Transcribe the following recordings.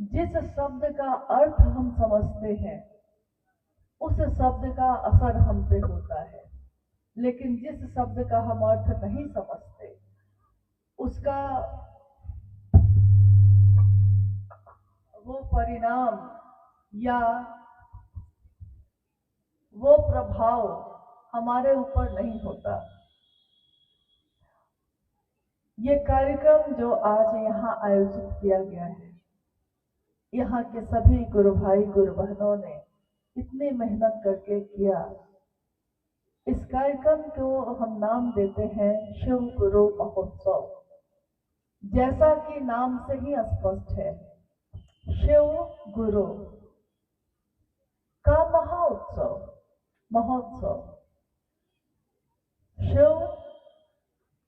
जिस शब्द का अर्थ हम समझते हैं उस शब्द का असर हम पे होता है, लेकिन जिस शब्द का हम अर्थ नहीं समझते उसका वो परिणाम या वो प्रभाव हमारे ऊपर नहीं होता। ये कार्यक्रम जो आज यहाँ आयोजित किया गया है, यहाँ के सभी गुरु भाई गुरु बहनों ने इतनी मेहनत करके किया। इस कार्यक्रम को हम नाम देते हैं शिव गुरु महोत्सव। जैसा कि नाम से ही स्पष्ट है, शिव गुरु का महोत्सव। महोत्सव शिव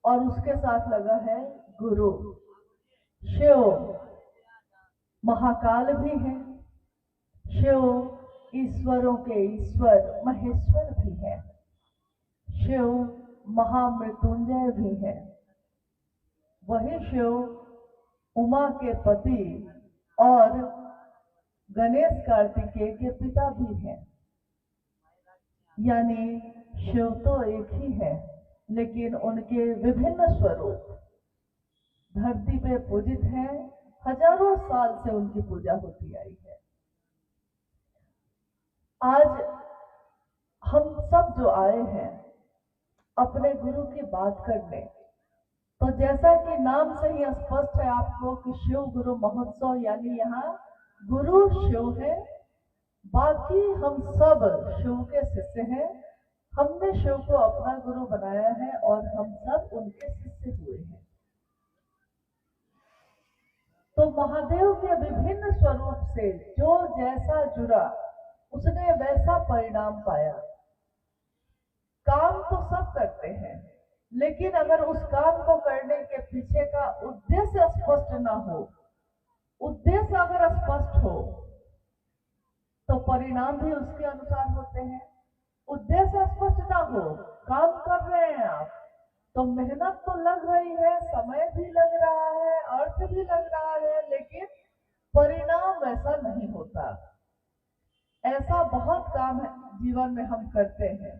और उसके साथ लगा है गुरु। शिव महाकाल भी है, शिव ईश्वरों के ईश्वर महेश्वर भी है, शिव महामृत्युंजय भी है। वही शिव उमा के पति और गणेश कार्तिकेय के पिता भी हैं। यानी शिव तो एक ही है, लेकिन उनके विभिन्न स्वरूप धरती पे पूजित हैं। हजारों साल से उनकी पूजा होती आई है। आज हम सब जो आए हैं अपने गुरु की बात करने, तो जैसा कि नाम से ही स्पष्ट है आपको कि शिव गुरु महोत्सव, यानी यहाँ गुरु शिव है, बाकी हम सब शिव के शिष्य हैं। हमने शिव को अपना गुरु बनाया है और हम सब उनके शिष्य हुए हैं। तो महादेव के विभिन्न स्वरूप से जो जैसा जुड़ा उसने वैसा परिणाम पाया। काम तो सब करते हैं, लेकिन अगर उस काम को करने के पीछे का उद्देश्य स्पष्ट ना हो, उद्देश्य अगर स्पष्ट हो तो परिणाम भी उसके अनुसार होते हैं। उद्देश्य स्पष्ट ना हो, काम कर रहे हैं आप तो मेहनत तो लग रही है, समय भी लग रहा है, अर्थ भी लग रहा है, लेकिन परिणाम वैसा नहीं होता। ऐसा बहुत काम है जीवन में हम करते हैं।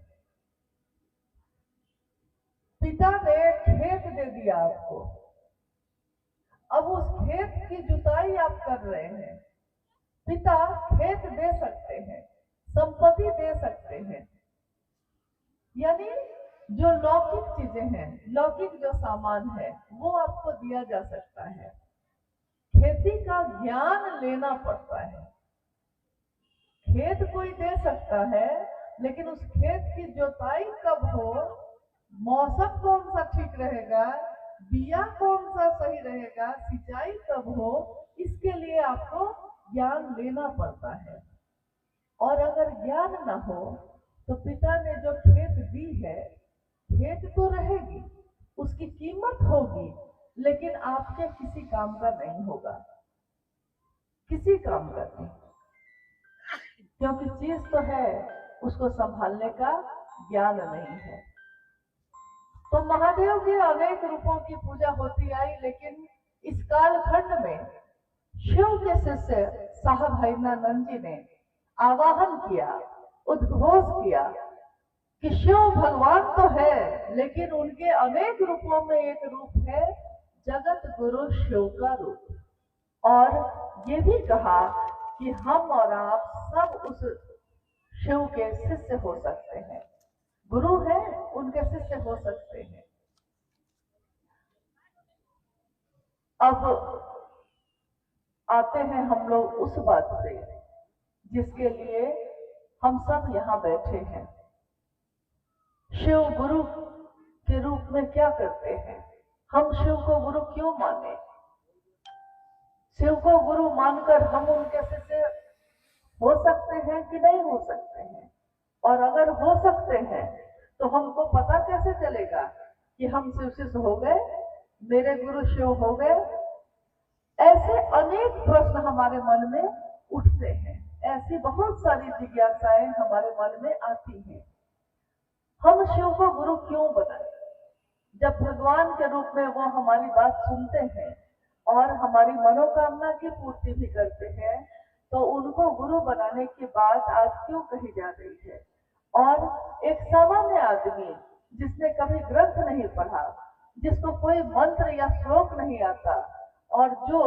पिता ने खेत दे दिया आपको, अब उस खेत की जुताई आप कर रहे हैं। पिता खेत दे सकते हैं, संपत्ति दे सकते हैं, यानी जो लौकिक चीजें हैं, लौकिक जो सामान है वो आपको दिया जा सकता है। खेती का ज्ञान लेना पड़ता है। खेत कोई दे सकता है, लेकिन उस खेत की जुताई कब हो, मौसम कौन सा ठीक रहेगा, बिया कौन सा सही रहेगा, सिंचाई कब हो, इसके लिए आपको ज्ञान लेना पड़ता है। और अगर ज्ञान ना हो तो पिता ने जो खेत दी है, खेत तो रहेगी, उसकी कीमत होगी, लेकिन आपके किसी काम का नहीं होगा, किसी काम का नहीं, क्योंकि चीज तो है, उसको संभालने का ज्ञान नहीं है। तो महादेव के अनेक रूपों की पूजा होती आई, लेकिन इस कालखंड में शिव के शिष्य साहब हरिनानंद जी ने आवाहन किया, उद्घोष किया कि शिव भगवान तो है, लेकिन उनके अनेक रूपों में एक रूप है जगत गुरु शिव का रूप। और ये भी कहा कि हम और आप सब उस शिव के शिष्य हो सकते हैं। गुरु है, उनके शिष्य हो सकते हैं। अब आते हैं हम लोग उस बात पे जिसके लिए हम सब यहाँ बैठे हैं। शिव गुरु के रूप में क्या करते हैं? हम शिव को गुरु क्यों माने? शिव को गुरु मानकर हम उनके शिष्य हो सकते हैं कि नहीं हो सकते हैं? और अगर हो सकते हैं तो हमको पता कैसे चलेगा कि हम शिव शिष्य हो गए, मेरे गुरु शिव हो गए? ऐसे अनेक प्रश्न हमारे मन में उठते हैं, ऐसी बहुत सारी जिज्ञासाएं हमारे मन में आती हैं। हम शिव को गुरु क्यों बनाए? जब भगवान के रूप में वो हमारी बात सुनते हैं, और हमारी मनोकामना की पूर्ति भी करते हैं, तो उनको गुरु बनाने की बात आज क्यों कही जा रही है? और एक सामान्य आदमी जिसने कभी ग्रंथ नहीं पढ़ा, जिसको कोई मंत्र या श्लोक नहीं आता, और जो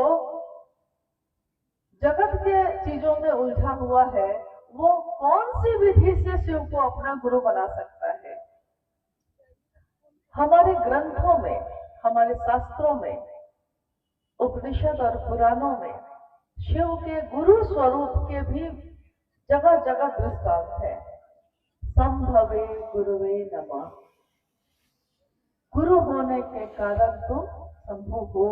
जगत के चीजों में उलझा हुआ है, वो कौन सी विधि से शिव को अपना गुरु बना सकता है? हमारे ग्रंथों में, हमारे शास्त्रों में, उपनिषद और पुराणों में शिव के गुरु स्वरूप के भी जगह जगह दृष्टांत है। संभवे गुरुवे नमः, गुरु होने के कारण तुम संभु हो,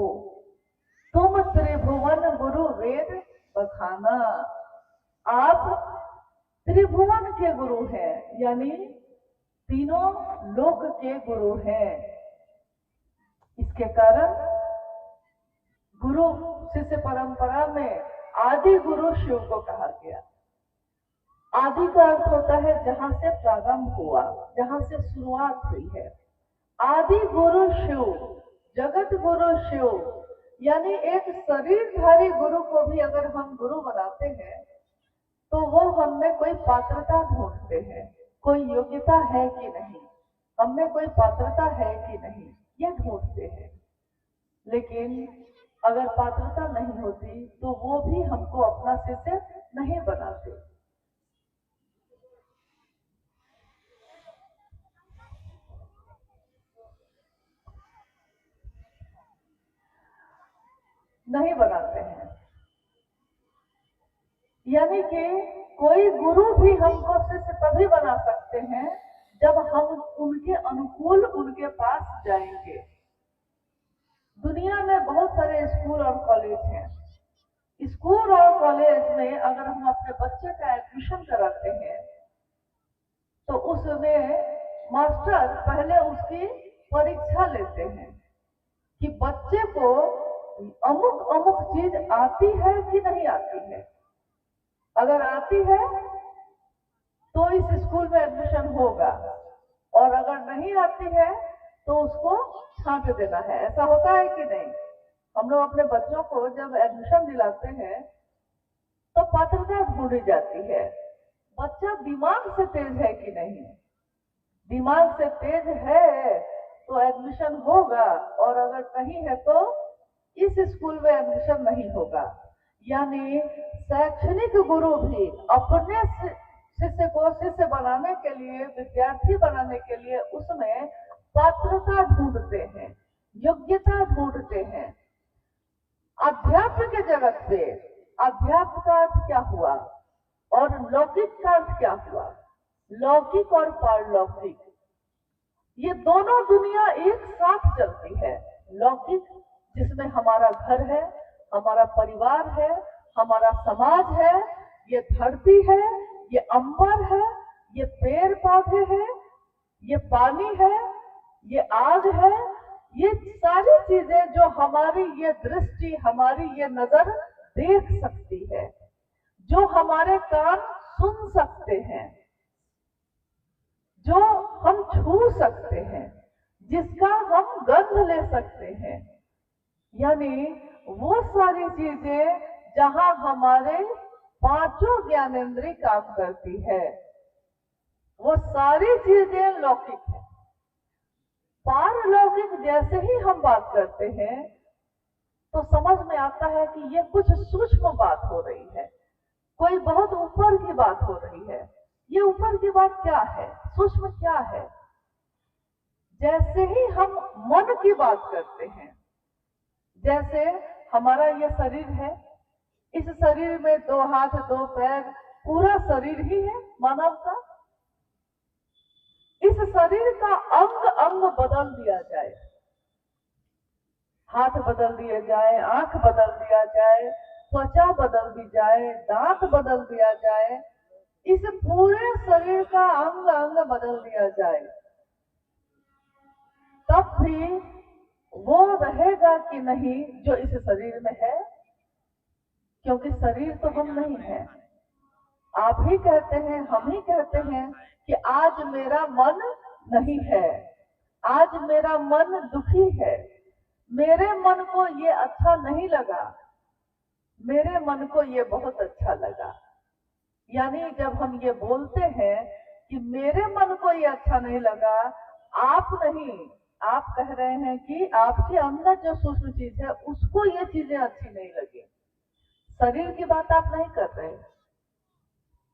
तुम त्रिभुवन गुरु वेद बखाना। आप त्रिभुवन के गुरु हैं, यानी तीनों लोक के गुरु हैं। इसके कारण गुरु शिष्य परंपरा में आदि गुरु शिव को कहा गया। आदि का अर्थ होता है जहां से प्रारंभ हुआ, जहां से शुरुआत हुई है। आदि गुरु शिव, जगत गुरु शिव, यानी एक शरीरधारी गुरु को भी अगर हम गुरु बनाते हैं तो वो हममें कोई पात्रता ढूंढते हैं, कोई योग्यता है कि नहीं, हममें कोई पात्रता है कि नहीं, ये ढूंढते हैं। लेकिन अगर पात्रता नहीं होती तो वो भी हमको अपना शिष्य नहीं बनाते। नहीं बनाते हैं। यानी कि कोई गुरु भी हमको शिष्य तभी बना सकते हैं जब हम उनके अनुकूल उनके पास जाएंगे। दुनिया में बहुत सारे स्कूल और कॉलेज हैं। स्कूल और कॉलेज में अगर हम अपने बच्चे का एडमिशन कराते हैं तो उसमें मास्टर पहले उसकी परीक्षा लेते हैं कि बच्चे को अमुक अमुक चीज आती है कि नहीं आती है। अगर आती है तो इस स्कूल में एडमिशन होगा, और अगर नहीं आती है तो उसको छांट देना है। ऐसा होता है कि नहीं? हम लोग अपने बच्चों को जब एडमिशन दिलाते हैं तो पात्रता ढूंढी जाती है, बच्चा दिमाग से तेज है कि नहीं। दिमाग से तेज है तो एडमिशन होगा, और अगर नहीं है तो इस स्कूल में एडमिशन नहीं होगा। यानी शैक्षणिक गुरु भी अपने शिष्य को शिष्य बनाने के लिए, विद्यार्थी बनाने के लिए उसमें पात्रता ढूंढते हैं, योग्यता ढूंढते हैं। अध्यात्म के जगत पे अध्यात्म का अर्थ क्या हुआ और लौकिक का अर्थ क्या हुआ? लौकिक और पारलौकिक, ये दोनों दुनिया एक साथ चलती है। लौकिक जिसमें हमारा घर है, हमारा परिवार है, हमारा समाज है, ये धरती है, ये अंबर है, ये पेड़ पौधे हैं, ये पानी है, ये आग है, ये सारी चीजें जो हमारी ये दृष्टि, हमारी ये नजर देख सकती है, जो हमारे कान सुन सकते हैं, जो हम छू सकते हैं, जिसका हम गंध ले सकते हैं, यानी वो सारी चीजें जहां हमारे पांचों ज्ञानेंद्रिय काम करती है, वो सारी चीजें लौकिक है। पारलौकिक जैसे ही हम बात करते हैं तो समझ में आता है कि ये कुछ सूक्ष्म बात हो रही है, कोई बहुत ऊपर की बात हो रही है। ये ऊपर की बात क्या है, सूक्ष्म क्या है? जैसे ही हम मन की बात करते हैं, जैसे हमारा ये शरीर है, इस शरीर में 2 हाथ 2 पैर, पूरा शरीर ही है मानव का। इस शरीर का अंग अंग बदल दिया जाए, हाथ बदल दिए जाए, आंख बदल दिया जाए, त्वचा बदल दी जाए, दांत बदल दिया जाए, इस पूरे शरीर का अंग अंग बदल दिया जाए, तब भी वो रहेगा कि नहीं जो इस शरीर में है? क्योंकि शरीर तो हम नहीं है। आप ही कहते हैं, हम ही कहते हैं कि आज मेरा मन नहीं है, आज मेरा मन दुखी है, मेरे मन को ये अच्छा नहीं लगा, मेरे मन को ये बहुत अच्छा लगा। यानी जब हम ये बोलते हैं कि मेरे मन को ये अच्छा नहीं लगा, आप नहीं, आप कह रहे हैं कि आपके अंदर जो सूक्ष्म चीज है उसको ये चीजें अच्छी नहीं लगी। शरीर की बात आप नहीं कर रहे,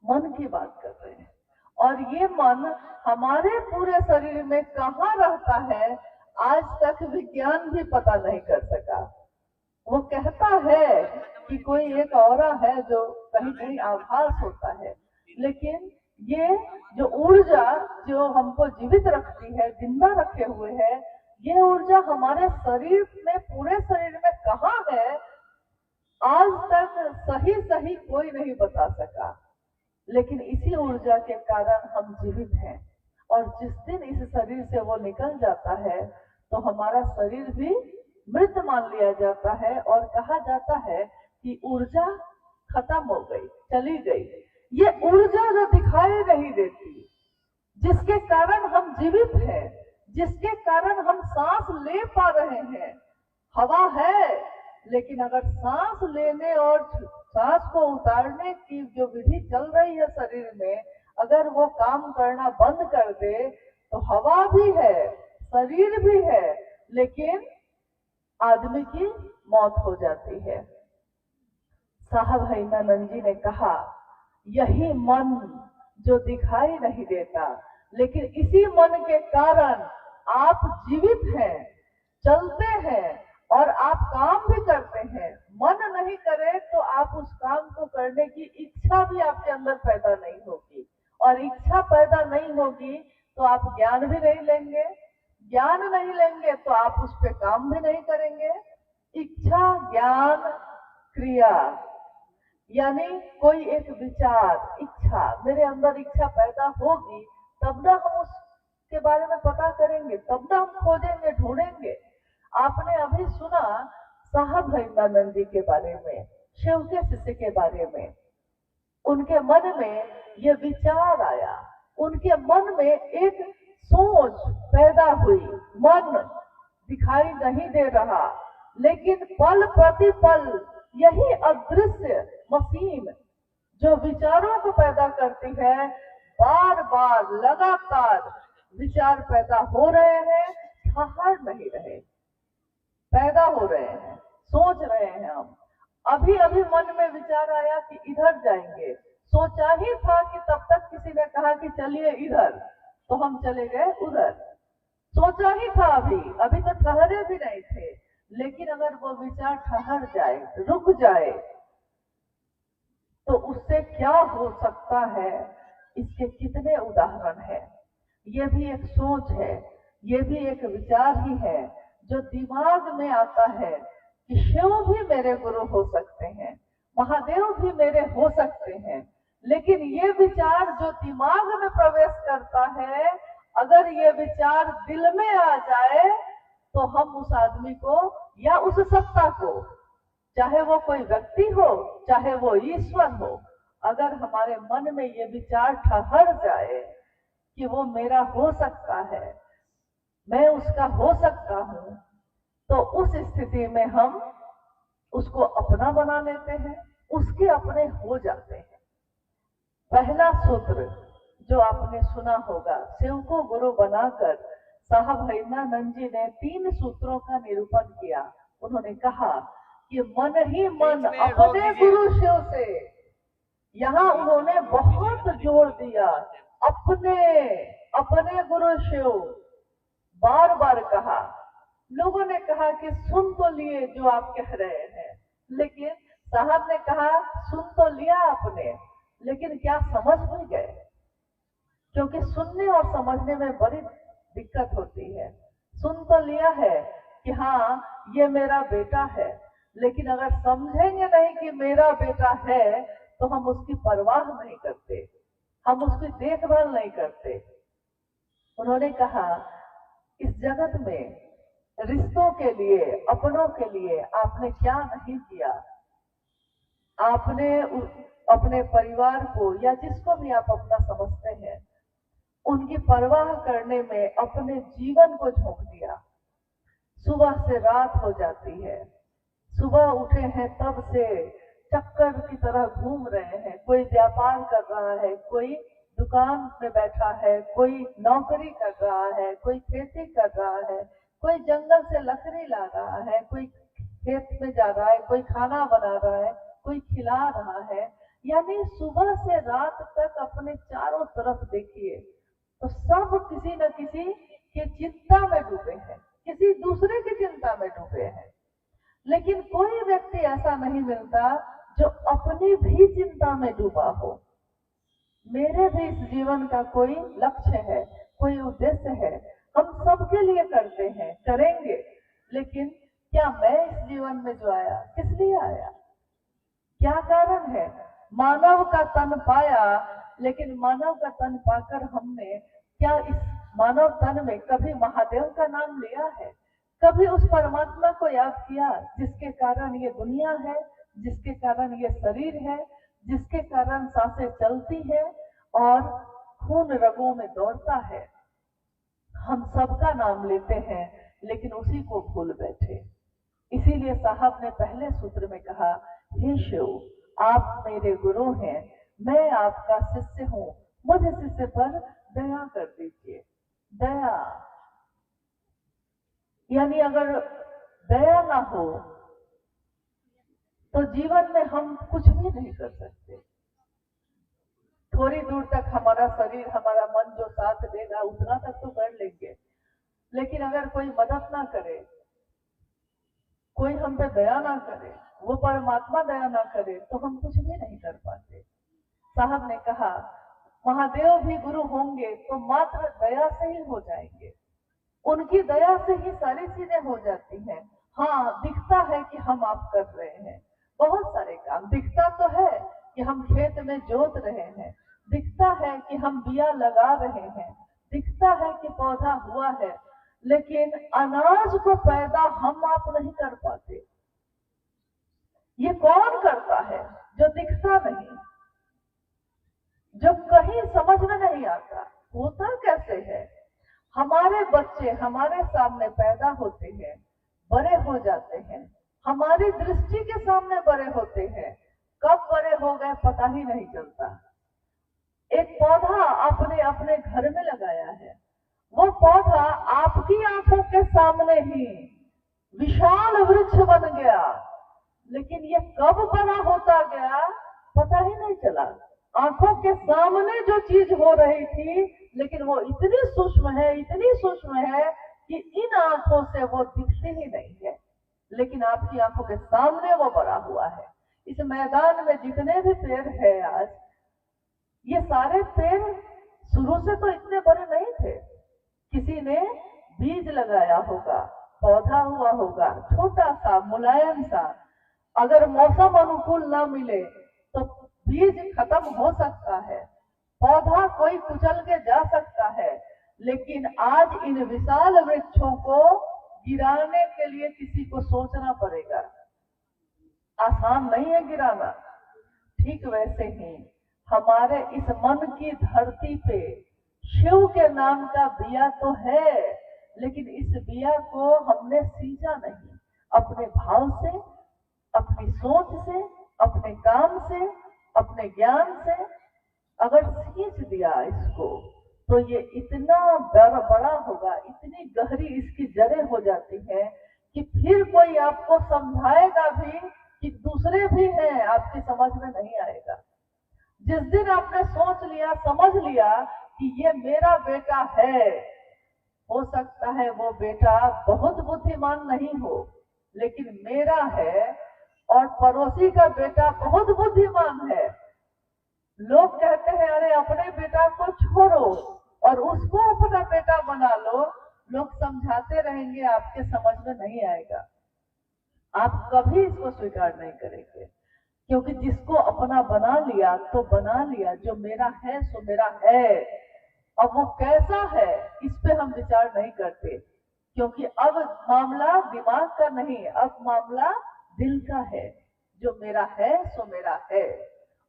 मन की बात कर रहे हैं। और ये मन हमारे पूरे शरीर में कहाँ रहता है, आज तक विज्ञान भी पता नहीं कर सका। वो कहता है कि कोई एक औरा है जो कहीं कहीं आभास होता है, लेकिन ये जो ऊर्जा जो हमको जीवित रखती है, जिंदा रखे हुए है, ये ऊर्जा हमारे शरीर में, पूरे शरीर में कहाँ है, आज तक सही सही कोई नहीं बता सका। लेकिन इसी ऊर्जा के कारण हम जीवित हैं। और जिस दिन इस शरीर से वो निकल जाता है तो हमारा शरीर भी मृत मान लिया जाता है और कहा जाता है कि ऊर्जा खत्म हो गई, चली गई। ये ऊर्जा जो दिखाई नहीं देती, जिसके कारण हम जीवित हैं, जिसके कारण हम सांस ले पा रहे हैं, हवा है, लेकिन अगर सांस लेने और सांस को उतारने की जो विधि चल रही है शरीर में, अगर वो काम करना बंद कर दे तो हवा भी है, शरीर भी है, लेकिन आदमी की मौत हो जाती है। साहब हैमानंद जी ने कहा, यही मन जो दिखाई नहीं देता, लेकिन इसी मन के कारण आप जीवित हैं, चलते हैं और आप काम भी करते हैं। मन नहीं करे तो आप उस काम को करने की इच्छा भी आपके अंदर पैदा नहीं होगी, और इच्छा पैदा नहीं होगी तो आप ज्ञान भी नहीं लेंगे, ज्ञान नहीं लेंगे तो आप उस पर काम भी नहीं करेंगे। इच्छा, ज्ञान, क्रिया, यानी कोई एक विचार, इच्छा, मेरे अंदर इच्छा पैदा होगी तब ना हम उसके बारे में पता करेंगे, तब ना हम खोजेंगे, ढूंढेंगे। आपने अभी सुना साहब हैमानंद जी के बारे में, शिव के शिष्य के बारे में। उनके मन में ये विचार आया, उनके मन में एक सोच पैदा हुई, मन दिखाई नहीं दे रहा, लेकिन पल प्रति पल यही अदृश्य मशीन जो विचारों को पैदा करती है, बार बार लगातार विचार पैदा हो रहे हैं, ठहर नहीं रहे, पैदा हो रहे हैं, सोच रहे हैं। हम अभी अभी मन में विचार आया कि इधर जाएंगे, सोचा ही था कि तब तक किसी ने कहा कि चलिए इधर, तो हम चले गए उधर। सोचा ही था, अभी तो ठहरे भी नहीं थे। लेकिन अगर वो विचार ठहर जाए, रुक जाए, तो उससे क्या हो सकता है, इसके कितने उदाहरण हैं। ये भी एक सोच है, ये भी एक विचार ही है जो दिमाग में आता है कि शिव भी मेरे गुरु हो सकते हैं, महादेव भी मेरे हो सकते हैं। लेकिन ये विचार जो दिमाग में प्रवेश करता है, अगर ये विचार दिल में आ जाए तो हम उस आदमी को या उस सत्ता को, चाहे वो कोई व्यक्ति हो, चाहे वो ईश्वर हो, अगर हमारे मन में ये विचार ठहर जाए कि वो मेरा हो सकता है, मैं उसका हो सकता हूं, तो उस स्थिति में हम उसको अपना बना लेते हैं, उसके अपने हो जाते हैं। पहला सूत्र जो आपने सुना होगा, शिव को गुरु बनाकर साहब हैमानंद जी ने 3 सूत्रों का निरूपण किया। उन्होंने कहा कि मन ही मन अपने गुरु शिव से, यहाँ उन्होंने बहुत जोर दिया, अपने गुरु शिव, बार बार कहा। लोगों ने कहा कि सुन तो लिए जो आप कह रहे हैं, लेकिन साहब ने कहा सुन तो लिया आपने, लेकिन क्या समझ भी गए? क्योंकि सुनने और समझने में बड़ी दिक्कत होती है। सुन तो लिया है कि हाँ ये मेरा बेटा है, लेकिन अगर समझेंगे नहीं कि मेरा बेटा है तो हम उसकी परवाह नहीं करते, हम उसकी देखभाल नहीं करते। उन्होंने कहा इस जगत में रिश्तों के लिए, अपनों के लिए आपने क्या नहीं किया। आपने अपने परिवार को या जिसको भी आप अपना समझते हैं, उनकी परवाह करने में अपने जीवन को झोंक दिया। सुबह से रात हो जाती है, सुबह उठे हैं तब से चक्कर की तरह घूम रहे हैं। कोई व्यापार कर रहा है, कोई दुकान में बैठा है, कोई नौकरी कर रहा है, कोई खेती कर रहा है, कोई जंगल से लकड़ी ला रहा है, कोई खेत में जा रहा है, कोई खाना बना रहा है, कोई खिला रहा है। यानी सुबह से रात तक अपने चारों तरफ देखिए तो सब किसी न किसी की चिंता में डूबे हैं, किसी दूसरे की चिंता में डूबे हैं। लेकिन कोई व्यक्ति ऐसा नहीं मिलता जो अपनी भी चिंता में डूबा हो। मेरे भी इस जीवन का कोई लक्ष्य है, कोई उद्देश्य है, हम सबके लिए करते हैं, करेंगे। लेकिन क्या मैं इस जीवन में जो आया किस लिए आया, क्या कारण है? मानव का तन पाया, लेकिन मानव का तन पाकर हमने क्या इस मानव तन में कभी महादेव का नाम लिया है? कभी उस परमात्मा को याद किया जिसके कारण ये दुनिया है, जिसके कारण ये शरीर है, जिसके कारण सांसें चलती है और खून रगों में दौड़ता है? हम सबका नाम लेते हैं लेकिन उसी को भूल बैठे। इसीलिए साहब ने पहले सूत्र में कहा, हे शिव, आप मेरे गुरु हैं, मैं आपका शिष्य हूं, मुझ शिष्य पर दया कर दीजिए। दया यानी अगर दया ना हो तो जीवन में हम कुछ भी नहीं कर सकते। थोड़ी दूर तक हमारा शरीर, हमारा मन जो साथ देगा उतना तक तो कर लेंगे, लेकिन अगर कोई मदद ना करे, कोई हम पे दया ना करे, वो परमात्मा दया ना करे, तो हम कुछ भी नहीं कर पाते। साहब ने कहा, महादेव भी गुरु होंगे तो मात्र दया से ही हो जाएंगे, उनकी दया से ही सारी चीजें हो जाती हैं। हाँ, दिखता है कि हम आप कर रहे हैं बहुत सारे काम, दिखता तो है कि हम खेत में जोत रहे हैं, दिखता है कि हम बिया लगा रहे हैं, दिखता है कि पौधा हुआ है, लेकिन अनाज को पैदा हम आप नहीं कर पाते। ये कौन करता है? जो दिखता नहीं, जो कहीं समझ में नहीं आता, होता कैसे है? हमारे बच्चे हमारे सामने पैदा होते हैं, बड़े हो जाते हैं, हमारी दृष्टि के सामने बड़े होते हैं, कब बड़े हो गए पता ही नहीं चलता। एक पौधा आपने अपने घर में लगाया है, वो पौधा आपकी आंखों के सामने ही विशाल वृक्ष बन गया, लेकिन ये कब बड़ा होता गया पता ही नहीं चला। आंखों के सामने जो चीज हो रही थी, लेकिन वो इतनी सूक्ष्म है, इतनी सूक्ष्म है कि इन आंखों से वो दिखती ही नहीं है, लेकिन आपकी आंखों के सामने वो बड़ा हुआ है। इस मैदान में जितने भी पेड़ है आज, ये सारे पेड़ शुरू से तो इतने बड़े नहीं थे। किसी ने बीज लगाया होगा, पौधा हुआ होगा, छोटा सा मुलायम सा। अगर मौसम अनुकूल ना मिले तो बीज खत्म हो सकता है, पौधा कोई कुचल के जा सकता है, लेकिन आज इन विशाल वृक्षों को गिराने के लिए किसी को सोचना पड़ेगा, आसान नहीं है गिराना। ठीक वैसे ही हमारे इस मन की धरती पे शिव के नाम का बिया तो है, लेकिन इस बिया को हमने सींचा नहीं। अपने भाव से, अपनी सोच से, अपने काम से, अपने ज्ञान से अगर सींच दिया इसको, तो ये इतना बड़ा होगा, इतनी गहरी इसकी जड़ें हो जाती हैं कि फिर कोई आपको समझाएगा भी कि दूसरे भी हैं, आपकी समझ में नहीं आएगा। जिस दिन आपने सोच लिया, समझ लिया कि ये मेरा बेटा है, हो सकता है वो बेटा बहुत बुद्धिमान नहीं हो, लेकिन मेरा है, और पड़ोसी का बेटा बहुत बुद्धिमान है। लोग कहते हैं अरे अपने बेटा को छोड़ो और उसको अपना बेटा बना लो। लोग समझाते रहेंगे, आपके समझ में नहीं आएगा, आप कभी इसको स्वीकार नहीं करेंगे, क्योंकि जिसको अपना बना लिया तो बना लिया, जो मेरा है सो मेरा है। अब वो कैसा है इस पे हम विचार नहीं करते, क्योंकि अब मामला दिमाग का नहीं, अब मामला दिल का है। जो मेरा है सो मेरा है,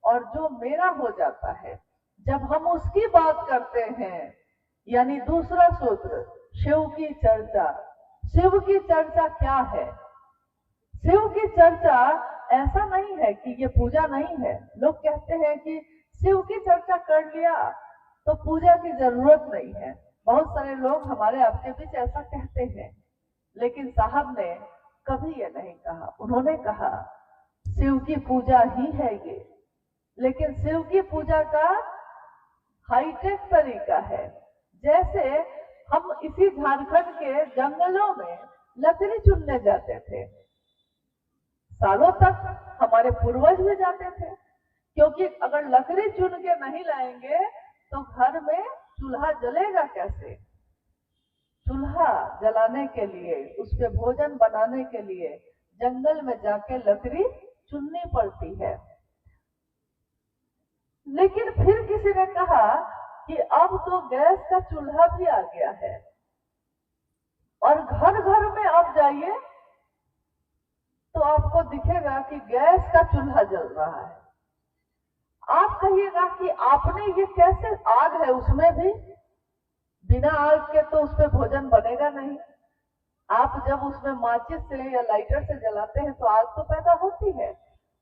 और जो मेरा हो जाता है जब हम उसकी बात करते हैं, यानी दूसरा सूत्र शिव की चर्चा, शिव की चर्चा क्या है? शिव की चर्चा ऐसा नहीं है कि ये पूजा नहीं है। लोग कहते हैं कि शिव की चर्चा कर लिया तो पूजा की जरूरत नहीं है। बहुत सारे लोग हमारे आपके बीच ऐसा कहते हैं, लेकिन साहब ने कभी ये नहीं कहा। उन्होंने कहा शिव की पूजा ही है ये, लेकिन शिव की पूजा का हाईटेक तरीका है। जैसे हम इसी झारखंड के जंगलों में लकड़ी चुनने जाते थे, सालों तक हमारे पूर्वज भी जाते थे, क्योंकि अगर लकड़ी चुन के नहीं लाएंगे तो घर में चूल्हा जलेगा कैसे? चूल्हा जलाने के लिए, उस पे भोजन बनाने के लिए जंगल में जाके लकड़ी चुननी पड़ती है। लेकिन फिर किसी ने कहा कि अब तो गैस का चूल्हा भी आ गया है और घर घर में अब जाइए तो आपको दिखेगा कि गैस का चूल्हा जल रहा है। आप कहिएगा कि आपने ये कैसे, आग है उसमें भी, बिना आग के तो उस पर भोजन बनेगा नहीं। आप जब उसमें माचिस से या लाइटर से जलाते हैं तो आग तो पैदा होती है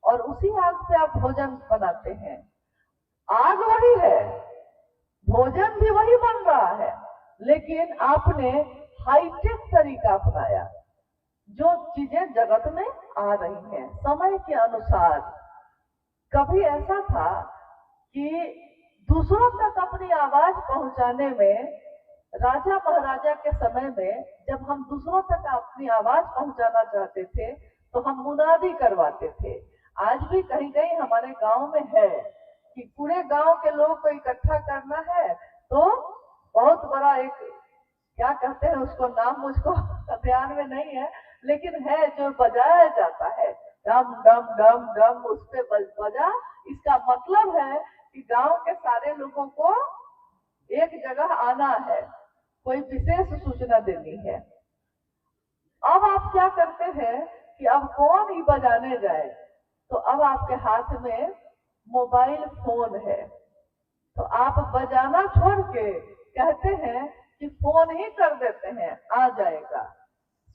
और उसी आग पे आप भोजन बनाते हैं। आग वही है, भोजन भी वही बन रहा है, लेकिन आपने हाईटेक तरीका अपनाया। जो चीजें जगत में आ रही हैं समय के अनुसार। कभी ऐसा था कि दूसरों तक अपनी आवाज पहुंचाने में, राजा महाराजा के समय में जब हम दूसरों तक अपनी आवाज पहुंचाना चाहते थे तो हम मुनादी करवाते थे। आज भी कहीं कहीं हमारे गांव में है कि पूरे गांव के लोग को इकट्ठा करना है तो बहुत बड़ा एक, क्या कहते हैं उसको, नाम मुझको ध्यान में नहीं है, लेकिन है जो बजाया जाता है, डम डम डम डम, उस पे बजा। इसका मतलब है कि गांव के सारे लोगों को एक जगह आना है, कोई विशेष सूचना देनी है। अब आप क्या करते हैं कि अब कौन ही बजाने जाए, तो अब आपके हाथ में मोबाइल फोन है, तो आप बजाना छोड़ के कहते हैं कि फोन ही कर देते हैं, आ जाएगा।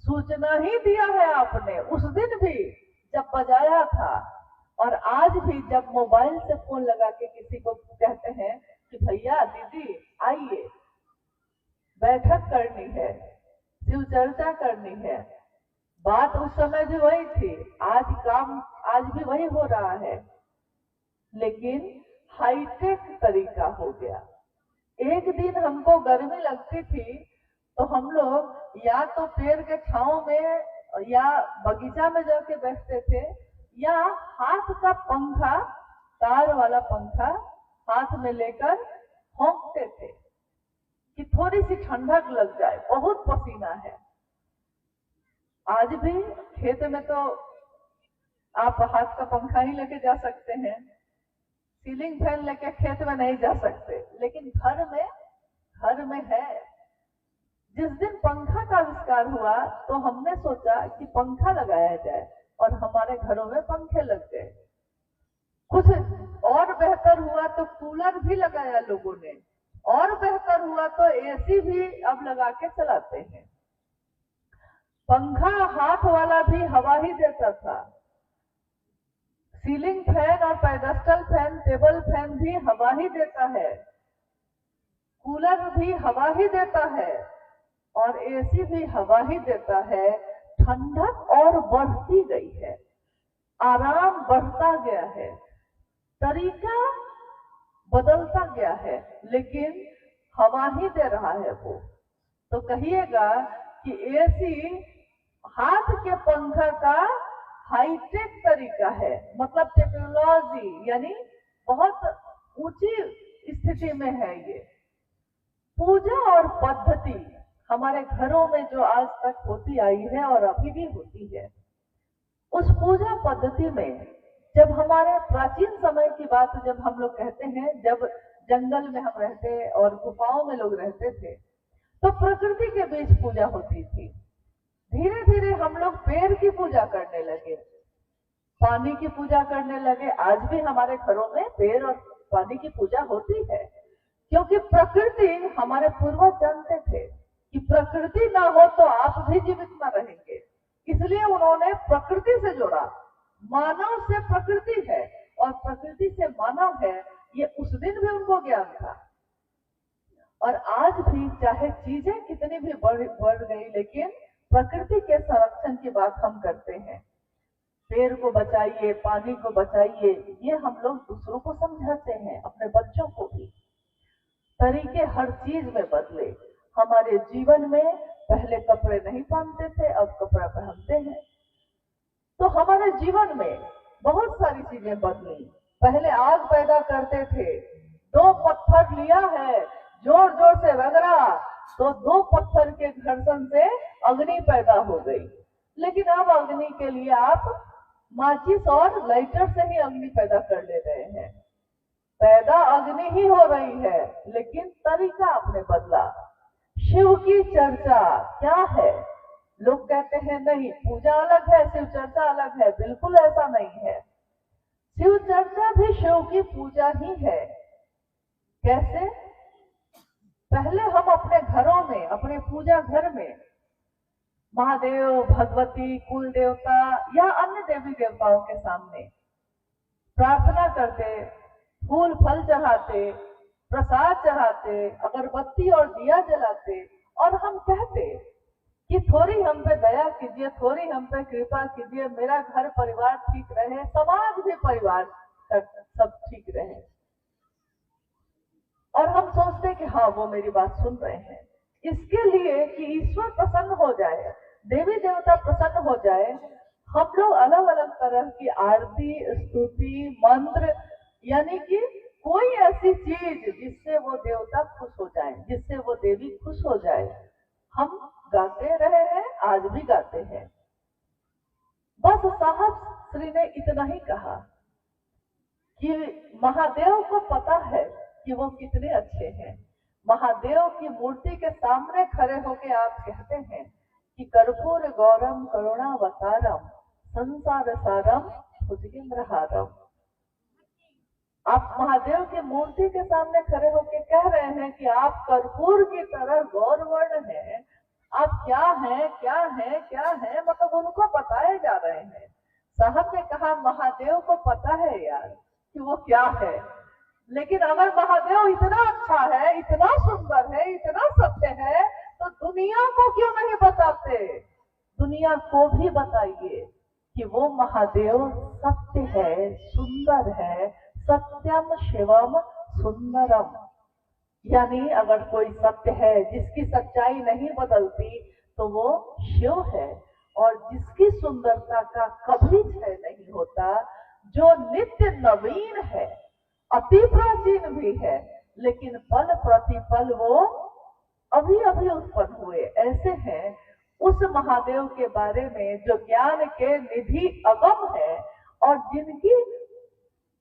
सूचना ही दिया है आपने, उस दिन भी जब बजाया था और आज भी जब मोबाइल से फोन लगा के किसी को कहते हैं कि भैया दीदी आइए, बैठक करनी है, शिव चर्चा करनी है, बात उस समय भी वही थी, आज काम आज भी वही हो रहा है, लेकिन हाईटेक तरीका हो गया। एक दिन हमको गर्मी लगती थी तो हम लोग या तो पेड़ के छांव में या बगीचा में जाके बैठते थे, या हाथ का पंखा, तार वाला पंखा हाथ में लेकर फूंकते थे कि थोड़ी सी ठंडक लग जाए, बहुत पसीना है। आज भी खेत में तो आप हाथ का पंखा ही लेके जा सकते हैं, सीलिंग फैन लेके खेत में नहीं जा सकते, लेकिन घर में है। जिस दिन पंखा का आविष्कार हुआ तो हमने सोचा कि पंखा लगाया जाए और हमारे घरों में पंखे लग गए। कुछ और बेहतर हुआ तो कूलर भी लगाया लोगों ने, और बेहतर हुआ तो एसी भी अब लगा के चलाते हैं। पंखा हाथ वाला भी हवा ही देता था, सीलिंग फैन और पेडेस्टल फैन, टेबल फैन भी हवा ही देता है, कूलर भी हवा ही देता है और एसी भी हवा ही देता है। ठंडक और बढ़ती गई है, आराम बढ़ता गया है, तरीका बदलता गया है, लेकिन हवा ही दे रहा है वो। तो कहिएगा कि एसी हाथ के पंखा का हाईटेक तरीका है, मतलब टेक्नोलॉजी, यानी बहुत ऊंची स्थिति में है ये। पूजा और पद्धति हमारे घरों में जो आज तक होती आई है और अभी भी होती है, उस पूजा पद्धति में जब हमारे प्राचीन समय की बात जब हम लोग कहते हैं, जब जंगल में हम रहते और गुफाओं में लोग रहते थे तो प्रकृति के बीच पूजा होती थी। धीरे धीरे हम लोग पेड़ की पूजा करने लगे, पानी की पूजा करने लगे। आज भी हमारे घरों में पेड़ और पानी की पूजा होती है, क्योंकि प्रकृति, हमारे पूर्वज जानते थे कि प्रकृति ना हो तो आप भी जीवित ना रहेंगे। इसलिए उन्होंने प्रकृति से जोड़ा। मानव से प्रकृति है और प्रकृति से मानव है, ये उस दिन भी उनको ज्ञान था। और आज भी चाहे चीजें कितनी भी बढ़ गई, लेकिन प्रकृति के संरक्षण की बात हम करते हैं। पेड़ को बचाइए, पानी को बचाइए, ये हम लोग दूसरों को समझाते हैं, अपने बच्चों को भी। तरीके हर चीज में बदले। हमारे जीवन में पहले कपड़े नहीं पहनते थे, अब कपड़ा पहनते हैं। तो हमारे जीवन में बहुत सारी चीजें बदली। पहले आग पैदा करते थे, 2 पत्थर लिया है, जोर जोर से रगड़ा तो 2 पत्थर के घर्षण से अग्नि पैदा हो गई। लेकिन अब अग्नि के लिए आप माचिस और लाइटर से ही अग्नि पैदा कर ले रहे हैं। पैदा अग्नि ही हो रही है, लेकिन तरीका आपने बदला। शिव की चर्चा क्या है? लोग कहते हैं नहीं, पूजा अलग है, शिव चर्चा अलग है। बिल्कुल ऐसा नहीं है। शिव चर्चा भी शिव की पूजा ही है। कैसे? पहले हम अपने घरों में, अपने पूजा घर में महादेव, भगवती, कुल देवता या अन्य देवी देवताओं के सामने प्रार्थना करते, फूल फल चढ़ाते, प्रसाद चढ़ाते, अगरबत्ती और दिया जलाते और हम कहते कि थोड़ी हम पे दया कीजिए, थोड़ी हम पे कृपा कीजिए, मेरा घर परिवार ठीक रहे, समाज भी परिवार सब ठीक रहे। और हम सोचते कि हाँ, वो मेरी बात सुन रहे हैं। इसके लिए कि ईश्वर प्रसन्न हो जाए, देवी देवता प्रसन्न हो जाए, हम लोग अलग अलग तरह की आरती, स्तुति, मंत्र, यानी कि कोई ऐसी चीज जिससे वो देवता खुश हो जाए, जिससे वो देवी खुश हो जाए, हम गाते रहे हैं, आज भी गाते हैं। बस साहब श्री ने इतना ही कहा कि महादेव को पता है कि वो कितने अच्छे हैं। महादेव की मूर्ति के सामने खड़े होके आप कहते हैं कि कर्पूर गौरम करुणावतारम संसार सारम भुजगेंद्रहारम। आप महादेव की मूर्ति के सामने खड़े होके कह रहे हैं कि आप कर्पूर की तरह गौरवर्ण हैं। आप क्या हैं, क्या हैं, क्या हैं, मतलब उनको बताए जा रहे हैं। साहब ने कहा महादेव को पता है यार कि वो क्या है, लेकिन अगर महादेव इतना अच्छा है, इतना सुंदर है, इतना सत्य है, तो दुनिया को क्यों नहीं बताते? दुनिया को भी बताइए कि वो महादेव सत्य है, सुंदर है, सत्यम शिवम सुंदरम। यानी अगर कोई सत्य है जिसकी सच्चाई नहीं बदलती तो वो शिव है, और जिसकी सुंदरता का कभी क्षय नहीं होता, जो नित्य नवीन है, अति प्राचीन भी है, लेकिन पल प्रतिपल वो अभी अभी उत्पन्न हुए। ऐसे हैं उस महादेव के बारे में जो ज्ञान के निधि अगम है, और जिनकी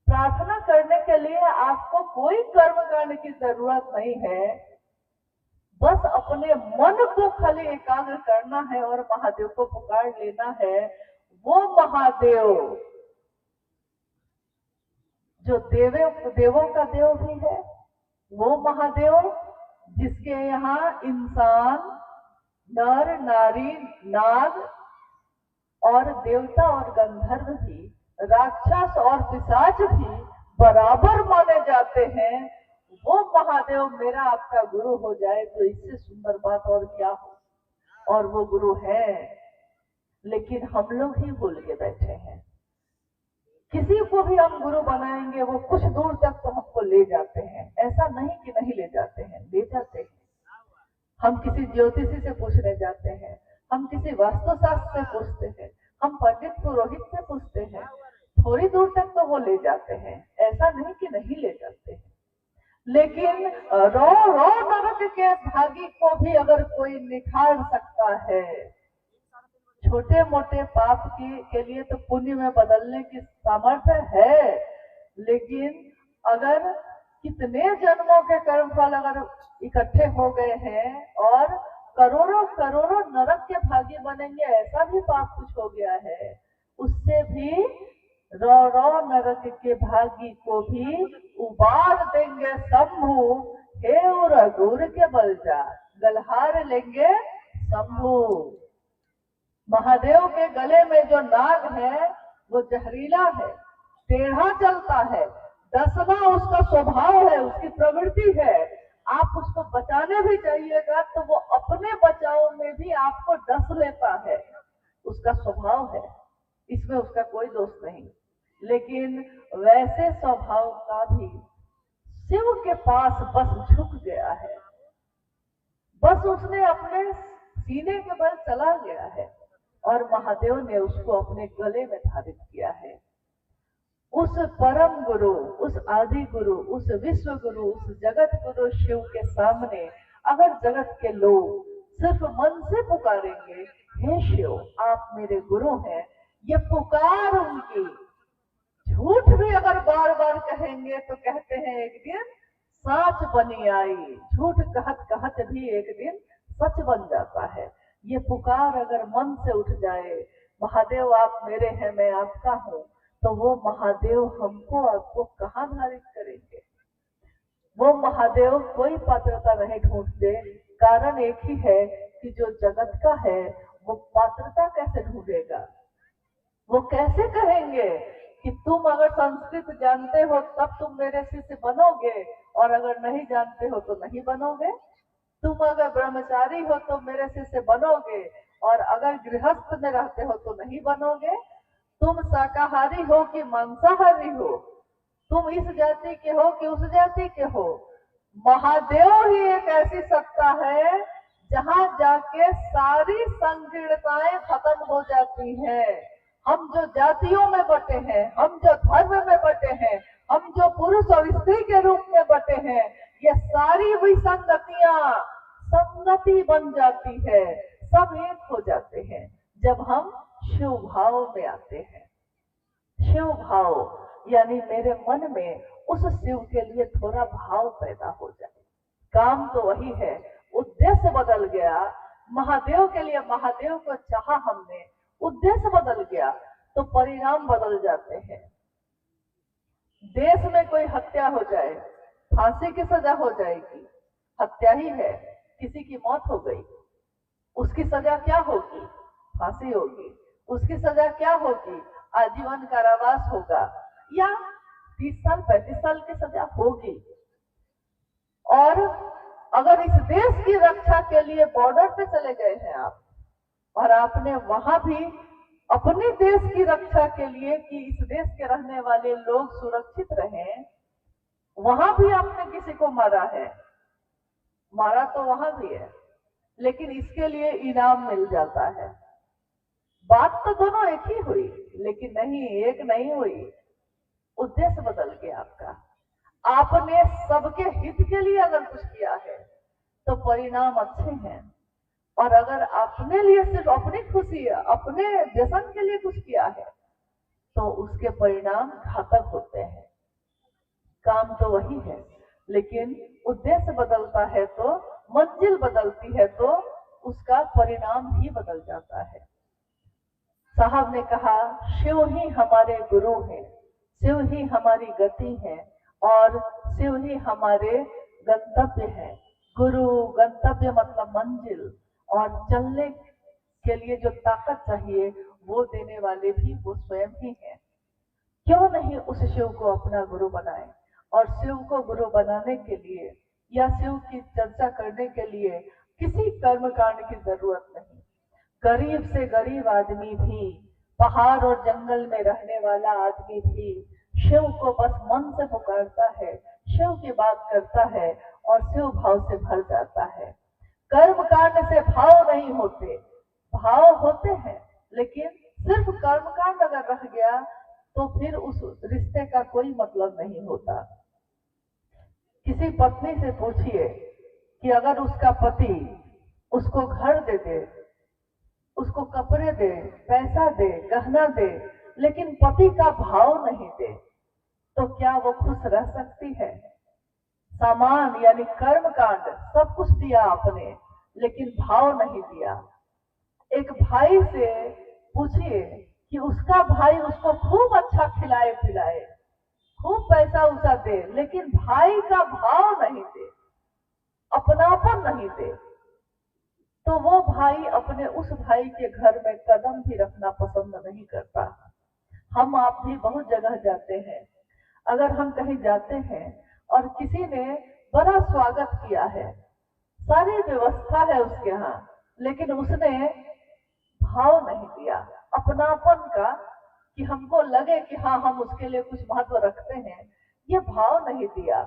प्रार्थना करने के लिए आपको कोई कर्म करने की जरूरत नहीं है। बस अपने मन को खाली एकाग्र करना है और महादेव को पुकार लेना है। वो महादेव जो देवों का देव भी है, वो महादेव जिसके यहाँ इंसान, नर, नारी, नाग और देवता और गंधर्व भी, राक्षस और पिशाच भी बराबर माने जाते हैं, वो महादेव मेरा आपका गुरु हो जाए तो इससे सुंदर बात और क्या हो। और वो गुरु है, लेकिन हम लोग ही भूल के बैठे हैं। किसी को भी हम गुरु बनाएंगे, वो कुछ दूर तक तो हमको ले जाते हैं। ऐसा नहीं कि नहीं ले जाते हैं, ले जाते हैं। हम किसी ज्योतिषी से पूछने जाते हैं, हम किसी वास्तुशास्त्र से पूछते हैं, हम पंडित पुरोहित से पूछते हैं, थोड़ी दूर तक तो वो ले जाते हैं। ऐसा नहीं कि नहीं ले जाते हैं, लेकिन रो रो नरक के भागी को भी अगर कोई निखार सकता है, छोटे मोटे पाप के लिए तो पुण्य में बदलने की सामर्थ्य है, लेकिन अगर कितने जन्मों के कर्मफल अगर इकट्ठे हो गए हैं और करोड़ों करोड़ों नरक के भागी बनेंगे, ऐसा भी पाप कुछ हो गया है, उससे भी रो रो नरक के भागी को भी उबार देंगे शंभु, हे रघुर के बल जा। गलहार लेंगे शंभू। महादेव के गले में जो नाग है वो जहरीला है, टेढ़ा चलता है, डसना उसका स्वभाव है, उसकी प्रवृत्ति है। आप उसको बचाने भी जाइएगा तो वो अपने बचाव में भी आपको डस लेता है, उसका स्वभाव है, इसमें उसका कोई दोष नहीं। लेकिन वैसे स्वभाव का भी शिव के पास बस झुक गया है, बस उसने अपने सीने के बल चला गया है और महादेव ने उसको अपने गले में धारित किया है। उस परम गुरु, उस आदि गुरु, उस विश्व गुरु, उस जगत गुरु शिव के सामने अगर जगत के लोग सिर्फ मन से पुकारेंगे, हे शिव आप मेरे गुरु हैं, ये पुकार उनकी झूठ भी अगर बार बार कहेंगे तो कहते हैं एक दिन सच बनी आई। झूठ कहत कहत भी एक दिन सच बन जाता है। ये पुकार अगर मन से उठ जाए, महादेव आप मेरे हैं मैं आपका हूँ, तो वो महादेव हमको आपको कहाँ धारित करेंगे। वो महादेव कोई पात्रता नहीं ढूंढते। कारण एक ही है कि जो जगत का है वो पात्रता कैसे ढूंढेगा। वो कैसे कहेंगे कि तुम अगर संस्कृत जानते हो तब तुम मेरे शिष्य बनोगे और अगर नहीं जानते हो तो नहीं बनोगे। तुम अगर ब्रह्मचारी हो तो मेरे शिष्य बनोगे और अगर गृहस्थ में रहते हो तो नहीं बनोगे। तुम शाकाहारी हो कि मांसाहारी हो, तुम इस जाति के हो कि उस जाति के हो, महादेव ही एक ऐसी सत्ता है जहां जाके सारी संकीर्णताएं खत्म हो जाती हैं। हम जो जातियों में बटे हैं, हम जो धर्म में बटे हैं, हम जो पुरुष और स्त्री के रूप में बटे हैं, ये सारी विसंगतियां संगति बन जाती है, सब एक हो जाते हैं जब हम शिव भाव में आते हैं। शिव भाव यानी मेरे मन में उस शिव के लिए थोड़ा भाव पैदा हो जाए। काम तो वही है, उद्देश्य बदल गया। महादेव के लिए महादेव को चाहा हमने, उद्देश्य बदल गया तो परिणाम बदल जाते हैं। देश में कोई हत्या हो जाए, फांसी की सजा हो जाएगी, हत्या ही है, किसी की मौत हो गई, उसकी सजा क्या होगी? फांसी होगी। उसकी सजा क्या होगी? आजीवन कारावास होगा या 30 साल 35 साल की सजा होगी। और अगर इस देश की रक्षा के लिए बॉर्डर पे चले गए हैं आप और आपने वहां भी अपने देश की रक्षा के लिए कि इस देश के रहने वाले लोग सुरक्षित रहें, वहां भी आपने किसी को मारा है, मारा तो वहां भी है, लेकिन इसके लिए इनाम मिल जाता है। बात तो दोनों एक ही हुई, लेकिन नहीं, एक नहीं हुई। उद्देश्य बदल गया आपका। आपने सबके हित के लिए अगर कुछ किया है तो परिणाम अच्छे हैं, और अगर अपने लिए सिर्फ अपनी खुशी, अपने व्यसन के लिए कुछ किया है तो उसके परिणाम घातक होते हैं। काम तो वही है, लेकिन उद्देश्य बदलता है तो, मंजिल बदलती है तो उसका परिणाम ही बदल जाता है। साहब ने कहा शिव ही हमारे गुरु हैं, शिव ही हमारी गति है और शिव ही हमारे गंतव्य है। गुरु गंतव्य मतलब मंजिल, और चलने के लिए जो ताकत चाहिए वो देने वाले भी वो स्वयं ही हैं। क्यों नहीं उस शिव को अपना गुरु बनाए। और शिव को गुरु बनाने के लिए या शिव की चर्चा करने के लिए किसी कर्मकांड की जरूरत नहीं। गरीब से गरीब आदमी भी, पहाड़ और जंगल में रहने वाला आदमी भी शिव को बस मन से पुकारता है, शिव की बात करता है और शिव भाव से भर जाता है। कर्मकांड से भाव नहीं होते, भाव होते हैं, लेकिन सिर्फ कर्मकांड अगर रह गया तो फिर उस रिश्ते का कोई मतलब नहीं होता। किसी पत्नी से पूछिए कि अगर उसका पति उसको घर दे दे, उसको कपड़े दे, पैसा दे, गहना दे, लेकिन पति का भाव नहीं दे, तो क्या वो खुश रह सकती है? सामान यानी कर्मकांड सब कुछ दिया आपने, लेकिन भाव नहीं दिया। एक भाई से पूछिए कि उसका भाई उसको खूब अच्छा खिलाए पिलाए, खूब पैसा उसा दे, लेकिन भाई का भाव नहीं दे, अपनापन नहीं दे, तो वो भाई अपने उस भाई के घर में कदम भी रखना पसंद नहीं करता। हम आप भी बहुत जगह जाते हैं, अगर हम कहीं जाते हैं और किसी ने बड़ा स्वागत किया है, सारी व्यवस्था है उसके यहाँ, लेकिन उसने भाव नहीं दिया अपनापन का, कि हमको लगे कि हाँ हम उसके लिए कुछ महत्व रखते हैं, ये भाव नहीं दिया।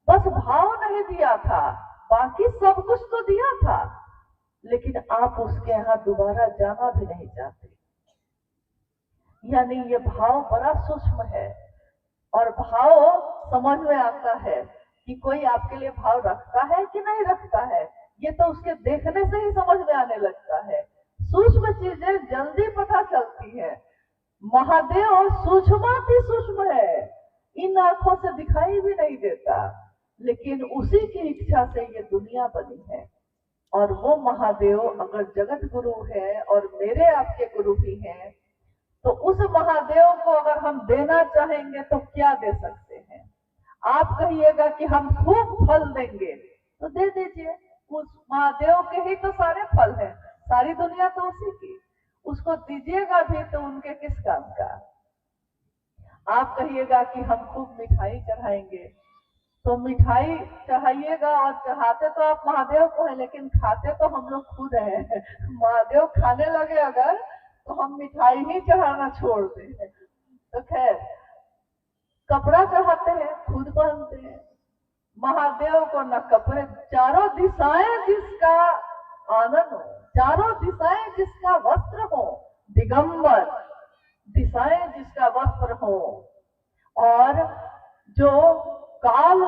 बस भाव नहीं दिया था, बाकी सब कुछ तो दिया था, लेकिन आप उसके यहाँ दोबारा जाना भी नहीं चाहते। यानी ये भाव बड़ा सूक्ष्म है, और भाव समझ में आता है कि कोई आपके लिए भाव रखता है कि नहीं रखता है, ये तो उसके देखने से ही समझ में आने लगता है। सूक्ष्म चीजें जल्दी पता चलती है। महादेव सूक्ष्माति सूक्ष्म है, इन आंखों से दिखाई भी नहीं देता, लेकिन उसी की इच्छा से ये दुनिया बनी है। और वो महादेव अगर जगत गुरु है और मेरे आपके गुरु भी हैं, तो उस महादेव को अगर हम देना चाहेंगे तो क्या दे सकते हैं? आप कहिएगा कि हम खूब फल देंगे, तो दे दीजिए, उस महादेव के ही तो सारे फल हैं, सारी दुनिया तो उसी की, उसको दीजिएगा भी तो उनके किस काम का? आप कहिएगा कि हम खूब मिठाई चढ़ाएंगे, तो मिठाई चढ़ाइएगा और चढ़ाते तो आप महादेव को है, लेकिन खाते तो हम लोग खुद हैं। महादेव खाने लगे अगर, तो हम मिठाई ही चढ़ाना छोड़ दें। तो खैर, कपड़ा चढ़ाते हैं, खुद पहनते हैं। महादेव को न कपड़े, चारों दिशाएं जिसका आनंद हो, चारों दिशाएं जिसका वस्त्र हो, दिगंबर दिशाएं जिसका वस्त्र हो, और जो काल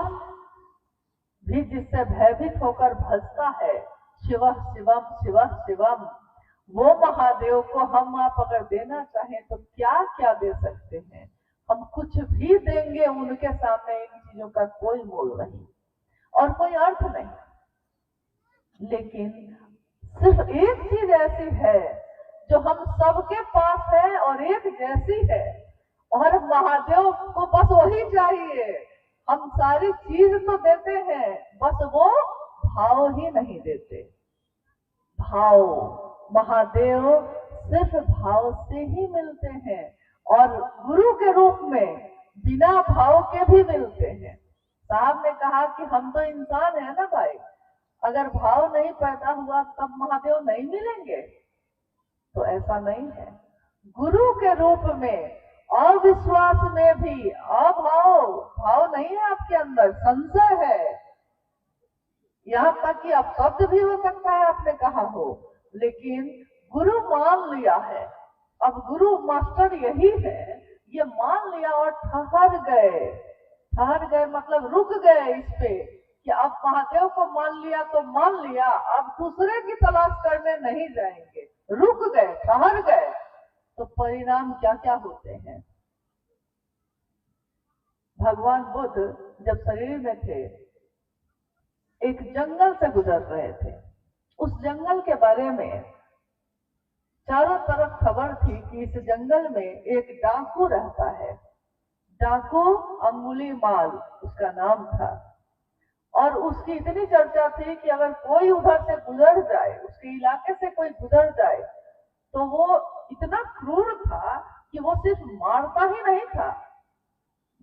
भी जिससे भयभीत होकर भजता है, शिव शिवम शिव शिवम, वो महादेव को हम आप अगर देना चाहें तो क्या क्या दे सकते हैं? हम कुछ भी देंगे उनके सामने, इन चीजों का कोई मोल नहीं और कोई अर्थ नहीं। लेकिन सिर्फ एक चीज ऐसी है जो हम सबके पास है और एक जैसी है, और महादेव को बस वही चाहिए। हम सारी चीज तो देते हैं, बस वो भाव ही नहीं देते। भाव, महादेव सिर्फ भाव से ही मिलते हैं, और गुरु के रूप में बिना भाव के भी मिलते हैं। साहब ने कहा कि हम तो इंसान है ना भाई, अगर भाव नहीं पैदा हुआ तब महादेव नहीं मिलेंगे, तो ऐसा नहीं है। गुरु के रूप में अविश्वास में भी अभाव, भाव नहीं है आपके अंदर, संशय है, यहाँ तक कि अब शब्द भी हो सकता है आपने कहा हो, लेकिन गुरु मान लिया है। अब गुरु मास्टर यही है, ये मान लिया और ठहर गए। ठहर गए मतलब रुक गए इस पे, कि अब महादेव को मान लिया तो मान लिया, अब दूसरे की तलाश करने नहीं जाएंगे। रुक गए, ठहर गए, तो परिणाम क्या क्या होते हैं? भगवान बुद्ध जब शरीर में थे, एक जंगल से गुजर रहे थे। उस जंगल के बारे में चारों तरफ खबर थी कि इस जंगल में एक डाकू रहता है। डाकू अंगुलीमाल उसका नाम था, और उसकी इतनी चर्चा थी कि अगर कोई उधर से गुजर जाए, उसके इलाके से कोई गुजर जाए, तो वो इतना क्रूर था कि वो सिर्फ मारता ही नहीं था,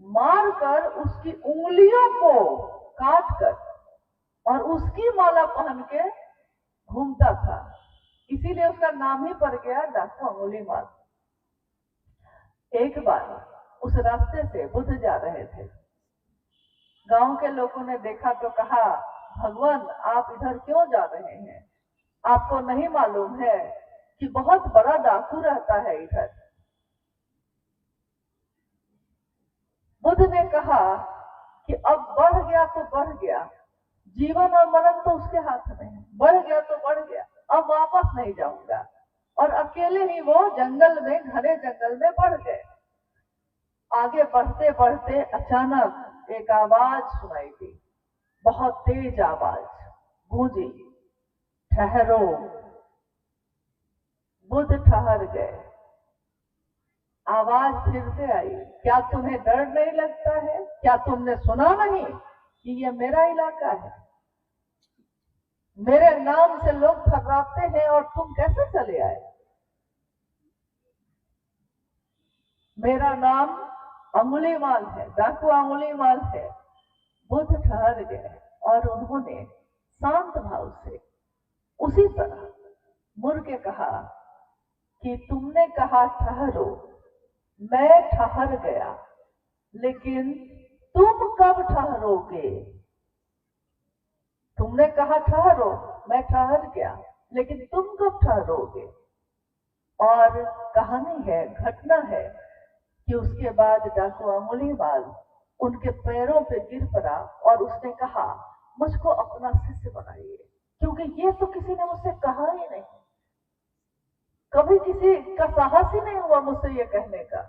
मारकर उसकी उंगलियों को काट कर और उसकी माला पहन के घूमता था। इसीलिए उसका नाम ही पड़ गया डाकू अंगुलीमाल। एक बार उस रास्ते से बुद्ध जा रहे थे, गांव के लोगों ने देखा तो कहा, भगवान आप इधर क्यों जा रहे हैं? आपको नहीं मालूम है कि बहुत बड़ा डाकू रहता है इधर? बुद्ध ने कहा कि अब बढ़ गया तो बढ़ गया, जीवन और मरण तो उसके हाथ में है, बढ़ गया तो बढ़ गया, अब वापस नहीं जाऊंगा। और अकेले ही वो जंगल में, घने जंगल में बढ़ गए। आगे बढ़ते बढ़ते अचानक एक आवाज सुनाई दी, बहुत तेज आवाज गूंजी, ठहरो। बुद्ध ठहर गए। आवाज फिर से आई, क्या तुम्हें डर नहीं लगता है? क्या तुमने सुना नहीं कि ये मेरा इलाका है? मेरे नाम से लोग थर्राते हैं और तुम कैसे चले आए? मेरा नाम अंगुलीमाल है, डाकू अंगुलीमाल है। बुद्ध ठहर गए और उन्होंने शांत भाव से उसी तरह मुड़ के कहा कि तुमने कहा ठहरो, मैं ठहर गया, लेकिन तुम कब ठहरोगे? तुमने कहा ठहरो, मैं ठहर गया, लेकिन तुम कब ठहरोगे? और कहानी है, घटना है कि उसके बाद डाकू अंगुलीमाल उनके पैरों पे गिर पड़ा और उसने कहा मुझको अपना शिष्य बनाइए, क्योंकि ये तो किसी ने मुझसे कहा ही नहीं, कभी किसी का साहस ही नहीं हुआ मुझसे ये कहने का,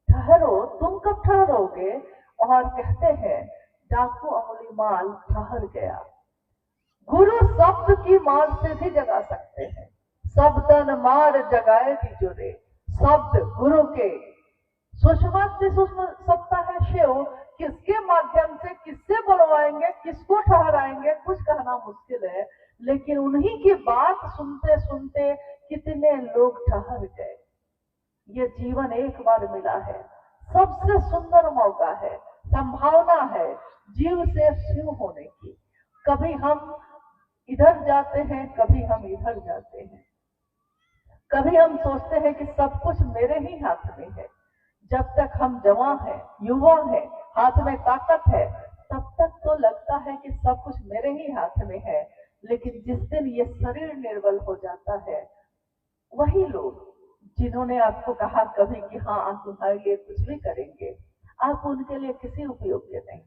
ठहरो, तुम कब ठहरोगे? और कहते हैं डाकू अंगुलीमाल ठहर गया। गुरु शब्द की मार से भी जगा सकते हैं। शब्दन मार जगाएगी जो रे, शब्द गुरु के सूक्ष्म से सूक्ष्म सत्ता है शिव, किसके माध्यम से किससे बुलवाएंगे, किसको ठहराएंगे, कुछ कहना मुश्किल है, लेकिन उन्हीं की बात सुनते सुनते कितने लोग ठहर गए। ये जीवन एक बार मिला है, सबसे सुंदर मौका है, संभावना है जीव से शिव होने की। कभी हम इधर जाते हैं, कभी हम इधर जाते हैं, कभी हम सोचते हैं कि सब कुछ मेरे ही हाथ में है। जब तक हम जवान हैं, युवा हैं, हाथ में ताकत है, तब तक तो लगता है कि सब कुछ मेरे ही हाथ में है, लेकिन जिस दिन ये शरीर निर्बल हो जाता है, वही लोग जिन्होंने आपको कहा कभी कि हाँ आप तुम्हारे लिए कुछ भी करेंगे, आप उनके लिए किसी उपयोग के नहीं।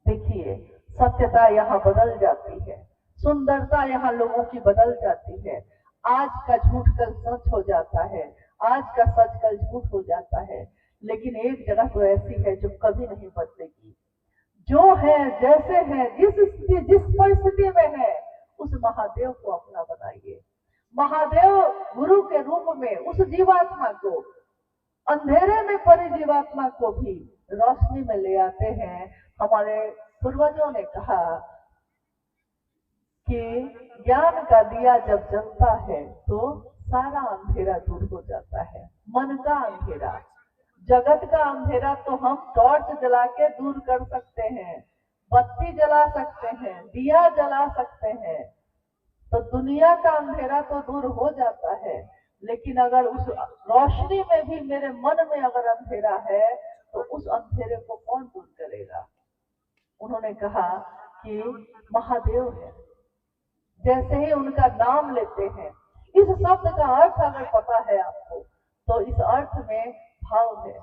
देखिए, सत्यता यहाँ बदल जाती है, सुंदरता यहाँ लोगों की बदल जाती है। आज का झूठ कल सच हो जाता है, आज का सच कल झूठ हो जाता है, लेकिन एक जगह तो ऐसी है जो कभी नहीं बदलेगी। जो है, जैसे है, जिस परिस्थिति में है, उस महादेव को अपना बनाइए। महादेव गुरु के रूप में उस जीवात्मा को, अंधेरे में पड़ी जीवात्मा को भी रोशनी में ले आते हैं। हमारे पूर्वजों ने कहा कि ज्ञान का दिया जब जलता है तो सारा अंधेरा दूर हो जाता है। मन का अंधेरा, जगत का अंधेरा तो हम टॉर्च जला के दूर कर सकते हैं, बत्ती जला सकते हैं, दिया जला सकते हैं, तो दुनिया का अंधेरा तो दूर हो जाता है। लेकिन अगर उस रोशनी में भी मेरे मन में अगर अंधेरा है, तो उस अंधेरे को कौन दूर करेगा? उन्होंने कहा कि महादेव है। जैसे ही उनका नाम लेते हैं, इस शब्द का अर्थ अगर पता है आपको, तो इस अर्थ में भाव है,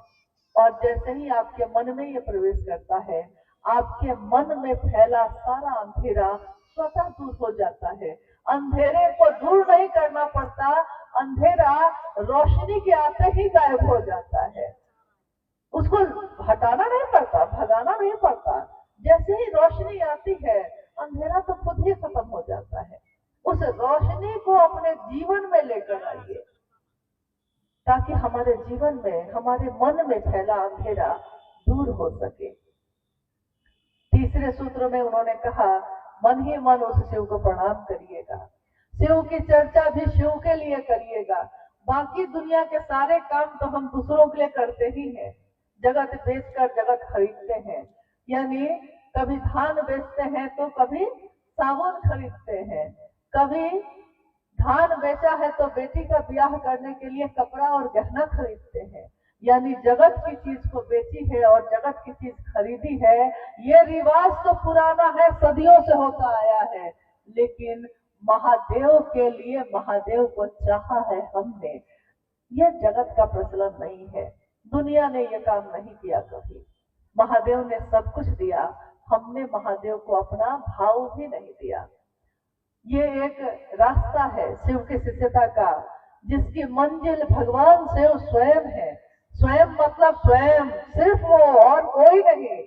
और जैसे ही आपके मन में ये प्रवेश करता है, आपके मन में फैला सारा अंधेरा स्वतः दूर हो जाता है। अंधेरे को दूर नहीं करना पड़ता, अंधेरा रोशनी के आते ही गायब हो जाता है। उसको हटाना नहीं पड़ता, भगाना नहीं पड़ता। जैसे ही रोशनी आती है, अंधेरा तो खुद ही खत्म हो जाता है। उस रोशनी को अपने जीवन में लेकर आइए, ताकि हमारे जीवन में, हमारे मन में फैला अंधेरा दूर हो सके। तीसरे सूत्र में उन्होंने कहा, मन ही मन उस शिव को प्रणाम करिएगा। शिव की चर्चा भी शिव के लिए करिएगा। बाकी दुनिया के सारे काम तो हम दूसरों के लिए करते ही हैं। जगत बेचकर जगत खरीदते हैं, यानी कभी धान बेचते हैं तो कभी साबुन खरीदते हैं, कभी धान बेचा है तो बेटी का ब्याह करने के लिए कपड़ा और गहना खरीदते हैं, यानी जगत की चीज को बेची है और जगत की चीज खरीदी है। ये रिवाज तो पुराना है, सदियों से होता आया है, लेकिन महादेव के लिए महादेव को चाहा है हमने। ये जगत का प्रचलन नहीं है, दुनिया ने ये काम नहीं किया कभी। महादेव ने सब कुछ दिया, हमने महादेव को अपना भाव भी नहीं दिया। ये एक रास्ता है शिव की शिष्यता का, जिसकी मंजिल भगवान शिव स्वयं है। स्वयं मतलब स्वयं, सिर्फ वो और कोई नहीं।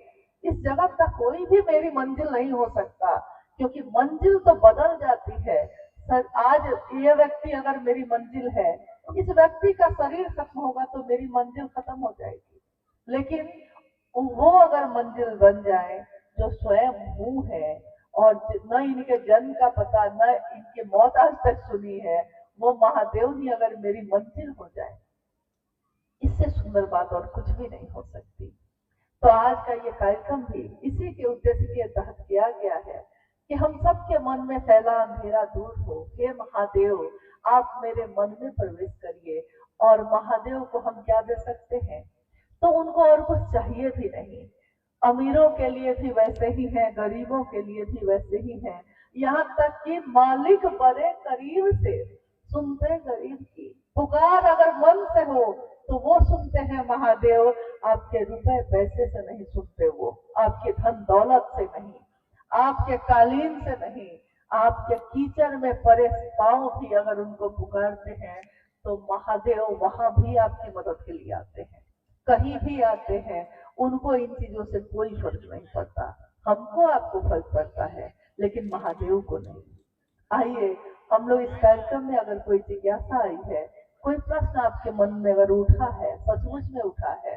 इस जगत का कोई भी मेरी मंजिल नहीं हो सकता, क्योंकि मंजिल तो बदल जाती है। आज ये व्यक्ति अगर मेरी मंजिल है, इस व्यक्ति का शरीर खत्म होगा तो मेरी मंजिल खत्म हो जाएगी। लेकिन वो अगर मंजिल बन जाए जो स्वयं हूँ है, और न इनके जन्म का पता, न इनकी मौत आज तक सुनी है, वो महादेव ही अगर मेरी मंजिल हो जाए, इससे सुंदर बात और कुछ भी नहीं हो सकती। तो आज का ये कार्यक्रम भी इसी के उद्देश्य के तहत किया गया है कि हम सबके मन में फैला अंधेरा दूर हो। हे महादेव, आप मेरे मन में प्रवेश करिए। और महादेव को हम क्या दे सकते हैं? तो उनको और कुछ चाहिए भी नहीं। अमीरों के लिए भी वैसे ही है, गरीबों के लिए भी वैसे ही है। यहाँ तक कि मालिक बड़े करीब से सुनते गरीब की पुकार, अगर मन से हो तो वो सुनते हैं महादेव। आपके रुपए पैसे से नहीं सुनते, वो आपके धन दौलत से नहीं, आपके कालीन से नहीं, आपके कीचड़ में पड़े पांव भी अगर उनको पुकारते हैं तो महादेव वहां भी आपकी मदद के लिए आते हैं, कहीं भी आते हैं। उनको इन चीजों से कोई फर्क नहीं पड़ता। हमको आपको फर्क पड़ता है, लेकिन महादेव को नहीं। आइए हम लोग इस कार्यक्रम में, अगर कोई जिज्ञासा आई है, कोई प्रश्न आपके मन में अगर उठा है, सचमुच में उठा है,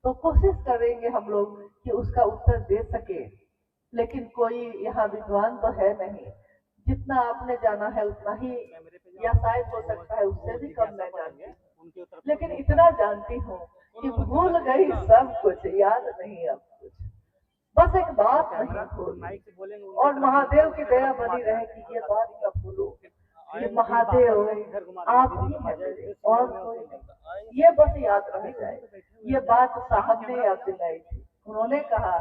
तो कोशिश करेंगे हम लोग कि उसका उत्तर दे सके। लेकिन कोई यहाँ विद्वान तो है नहीं, जितना आपने जाना है उतना ही, या शायद हो सकता है उससे भी कम मैं जानती, लेकिन इतना जानती हूँ कि भूल गई सब कुछ, याद नहीं अब कुछ। बस एक बात नहीं भूली, और महादेव की दया बनी रहे कि ये बात न भूलो। ये महादेव आप ही हैं मेरे, और कोई नहीं। ये बस याद रह जाए। ये बात साहब ने याद दिलाई थी। उन्होंने कहा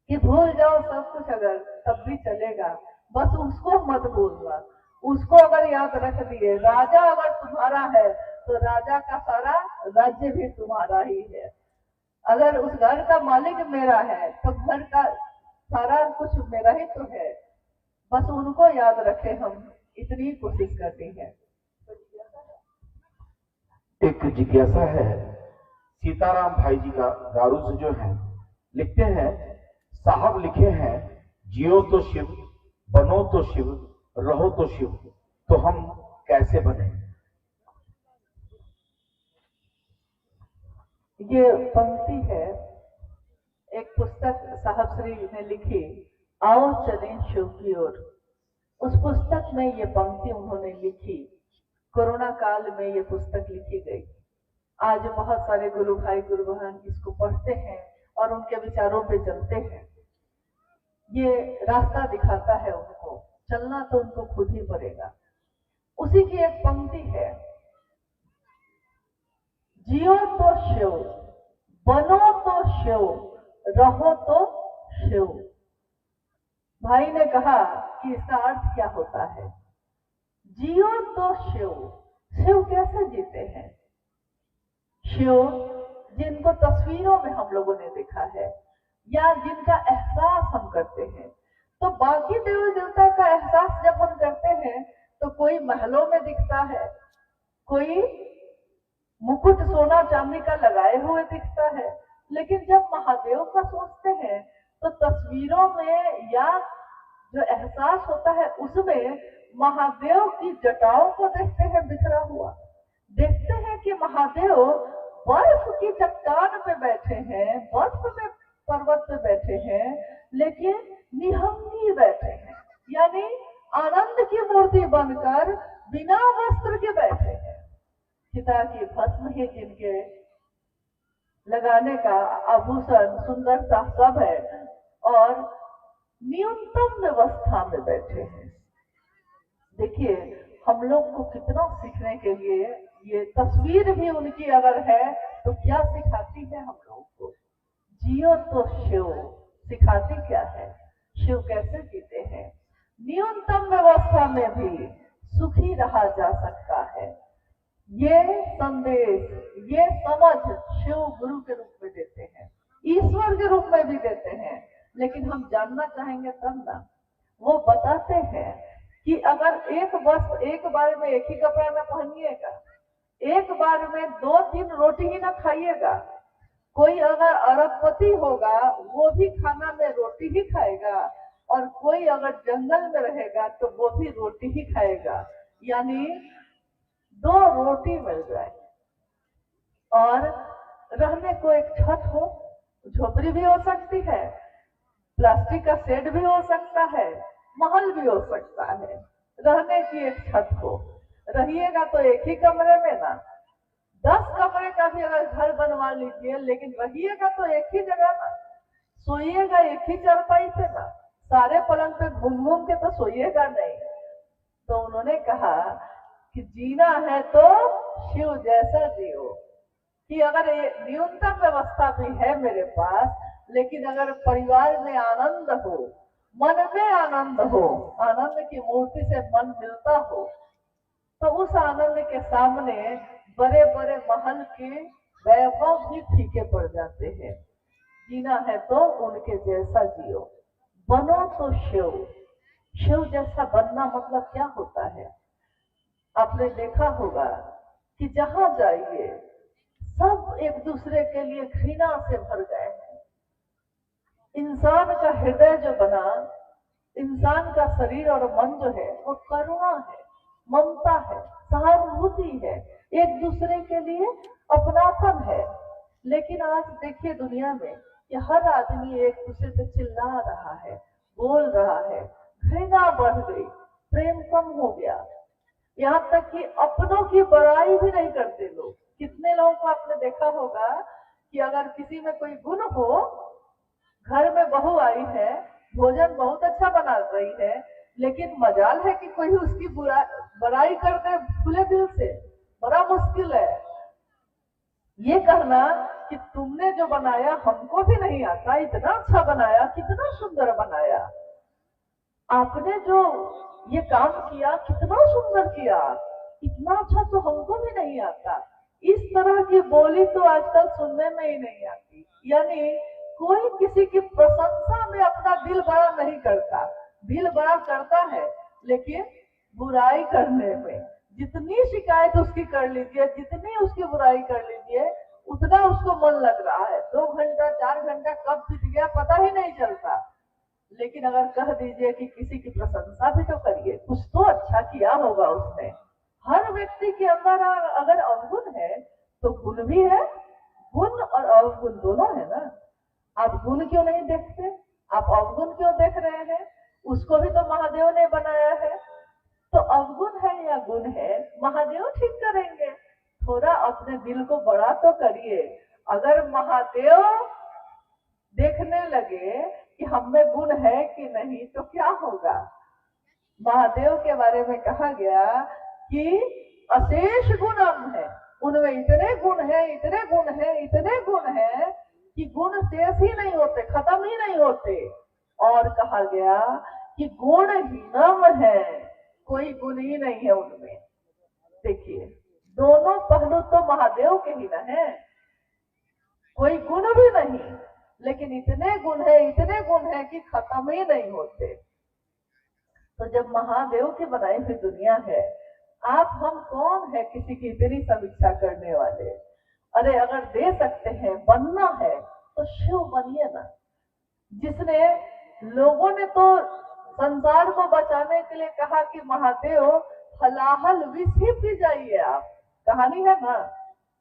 कि भूल जाओ सब कुछ अगर, तब भी चलेगा, बस उसको मत भूलना। उसको अगर याद रख दिए, राजा अगर तुम्हारा है तो राजा का सारा राज्य भी तुम्हारा ही है। अगर उस घर का मालिक मेरा है तो घर का सारा कुछ मेरा ही तो है। बस उनको याद रखे, हम इतनी कोशिश करते हैं। एक जिज्ञासा है, सीताराम भाई जी का दारू से जो है लिखते हैं, साहब लिखे हैं, जियो तो शिव, बनो तो शिव, रहो तो शिव, तो हम कैसे बने? ये पंक्ति है, एक पुस्तक साहब श्री ने लिखी, आओ चलें शिव की ओर। उस पुस्तक में ये पंक्ति उन्होंने लिखी। कोरोना काल में ये पुस्तक लिखी गई। आज बहुत सारे गुरु भाई गुरु बहन इसको पढ़ते हैं और उनके विचारों पे चलते हैं। ये रास्ता दिखाता है उनको, चलना तो उनको खुद ही पड़ेगा। उसी की एक पंक्ति है, जियो तो शिव, बनो तो शिव, रहो तो शिव। भाई ने कहा कि इसका अर्थ क्या होता है? जियो तो शिव। शिव कैसे जीते हैं? शिव जिनको तस्वीरों में हम लोगों ने देखा है, या जिनका एहसास हम करते हैं। तो बाकी देवी देवता का एहसास जब हम करते हैं तो कोई महलों में दिखता है, कोई मुकुट सोना चांदी का लगाए हुए दिखता है। लेकिन जब महादेव का सोचते हैं तो तस्वीरों में या जो एहसास होता है उसमें महादेव की जटाओं को देखते हैं बिखरा हुआ। देखते हैं कि महादेव बर्फ की चट्टान पे बैठे हैं, बर्फ में पर्वत पे बैठे हैं, लेकिन निहंगी बैठे हैं, यानी आनंद की मूर्ति बनकर बिना वस्त्र के बैठे हैं। चिता की भस्म ही जिनके लगाने का आभूषण सुंदरता सब है, और न्यूनतम व्यवस्था में बैठे हैं। देखिए हम लोग को कितना सीखने के लिए, ये तस्वीर भी उनकी अगर है तो क्या सिखाती है हम लोगों को? जियो तो शिव सिखाती क्या है? शिव कैसे जीते हैं? न्यूनतम व्यवस्था में भी सुखी रहा जा सकता है। ये संदेश, ये समझ शिव गुरु के रूप में देते हैं, ईश्वर के रूप में भी देते हैं। लेकिन हम जानना चाहेंगे तब ना। वो बताते हैं कि अगर एक वस्त्र एक बार में एक ही कपड़ा ना पहनिएगा, एक बार में 2-3 रोटी ही ना खाइएगा। कोई अगर अरबपति होगा वो भी खाना में रोटी ही खाएगा, और कोई अगर जंगल में रहेगा तो वो भी रोटी ही खाएगा, यानी 2 रोटी मिल जाए। और रहने को एक छत हो, झोपड़ी भी हो सकती है, प्लास्टिक का शेड भी हो सकता है, महल भी हो सकता है, रहने की एक छत हो। रहिएगा तो एक ही कमरे में ना, 10 कमरे का भी अगर घर बनवा लीजिए, लेकिन रहिएगा तो एक ही जगह ना, सोइएगा एक ही चारपाई से ना, सारे पलंग पे घूम घूम के तो सोइएगा नहीं। तो उन्होंने कहा कि जीना है तो शिव जैसा जियो, कि अगर ये न्यूनतम व्यवस्था भी है मेरे पास, लेकिन अगर परिवार में आनंद हो, मन में आनंद हो, आनंद की मूर्ति से मन मिलता हो, तो उस आनंद के सामने बड़े बड़े महल के वैभव भी फीके पड़ जाते हैं। जीना है तो उनके जैसा जियो, बनो तो शिव। शिव जैसा बनना मतलब क्या होता है? आपने देखा होगा कि जहां जाइए सब एक दूसरे के लिए घृणा से भर गए हैं। इंसान का हृदय जो बना, इंसान का शरीर और मन जो है वो करुणा है, ममता है, सहानुभूति है, एक दूसरे के लिए अपनापन है। लेकिन आज देखिए दुनिया में कि हर आदमी एक दूसरे से चिल्ला रहा है, बोल रहा है, घृणा बढ़ गई, प्रेम कम हो गया, यहाँ तक कि अपनों की बड़ाई भी नहीं करते लोग। कितने लोगों को आपने देखा होगा कि अगर किसी में कोई गुण हो, घर में बहू आई है, भोजन बहुत अच्छा बना रही है, लेकिन मजाल है कि कोई उसकी बड़ाई कर दे खुले दिल से, बड़ा मुश्किल है। ये कहना कि तुमने जो बनाया हमको भी नहीं आता, इतना अच्छा बनाया, कितना सुंदर बनाया, आपने जो ये काम किया कितना सुंदर किया, इतना अच्छा तो हमको भी नहीं आता। इस तरह की बोली तो आजकल सुनने में ही नहीं आती। यानी कोई किसी की प्रशंसा में अपना दिल बड़ा नहीं करता, दिल बड़ा करता है लेकिन बुराई करने में। जितनी शिकायत उसकी कर लीजिए, जितनी उसकी बुराई कर लीजिए, उतना उसको मन लग रहा है। 2 घंटा 4 घंटा कब बीत गया पता ही नहीं चलता। लेकिन अगर कह दीजिए कि किसी की प्रशंसा भी तो करिए, कुछ तो अच्छा किया होगा उसने। हर व्यक्ति के अंदर अगर अवगुण है तो गुण भी है, गुण और अवगुण दोनों है ना। आप गुण क्यों नहीं देखते, आप अवगुण क्यों देख रहे हैं? उसको भी तो महादेव ने बनाया है। तो अवगुण है या गुण है, महादेव ठीक करेंगे। थोड़ा अपने दिल को बड़ा तो करिए। अगर महादेव देखने लगे कि हम में गुण है कि नहीं तो क्या होगा? महादेव के बारे में कहा गया कि अशेष गुणम है, उनमें इतने गुण है, इतने गुण है, इतने गुण है कि गुण शेष ही नहीं होते, खत्म ही नहीं होते। और कहा गया कि गुणहीनम है, कोई गुण ही नहीं है उनमें। देखिए दोनों पहलू तो महादेव के ही ना है, कोई गुण भी नहीं, लेकिन इतने गुण है, इतने गुण है कि खत्म ही नहीं होते। तो जब महादेव की बनाई हुई दुनिया है, आप हम कौन है किसी की इतनी समीक्षा करने वाले? अरे अगर दे सकते हैं, बनना है तो शिव बनिए ना। जिसने लोगों ने तो संसार को बचाने के लिए कहा कि महादेव हलाहल विष ही पी जाइए आप। कहानी है ना,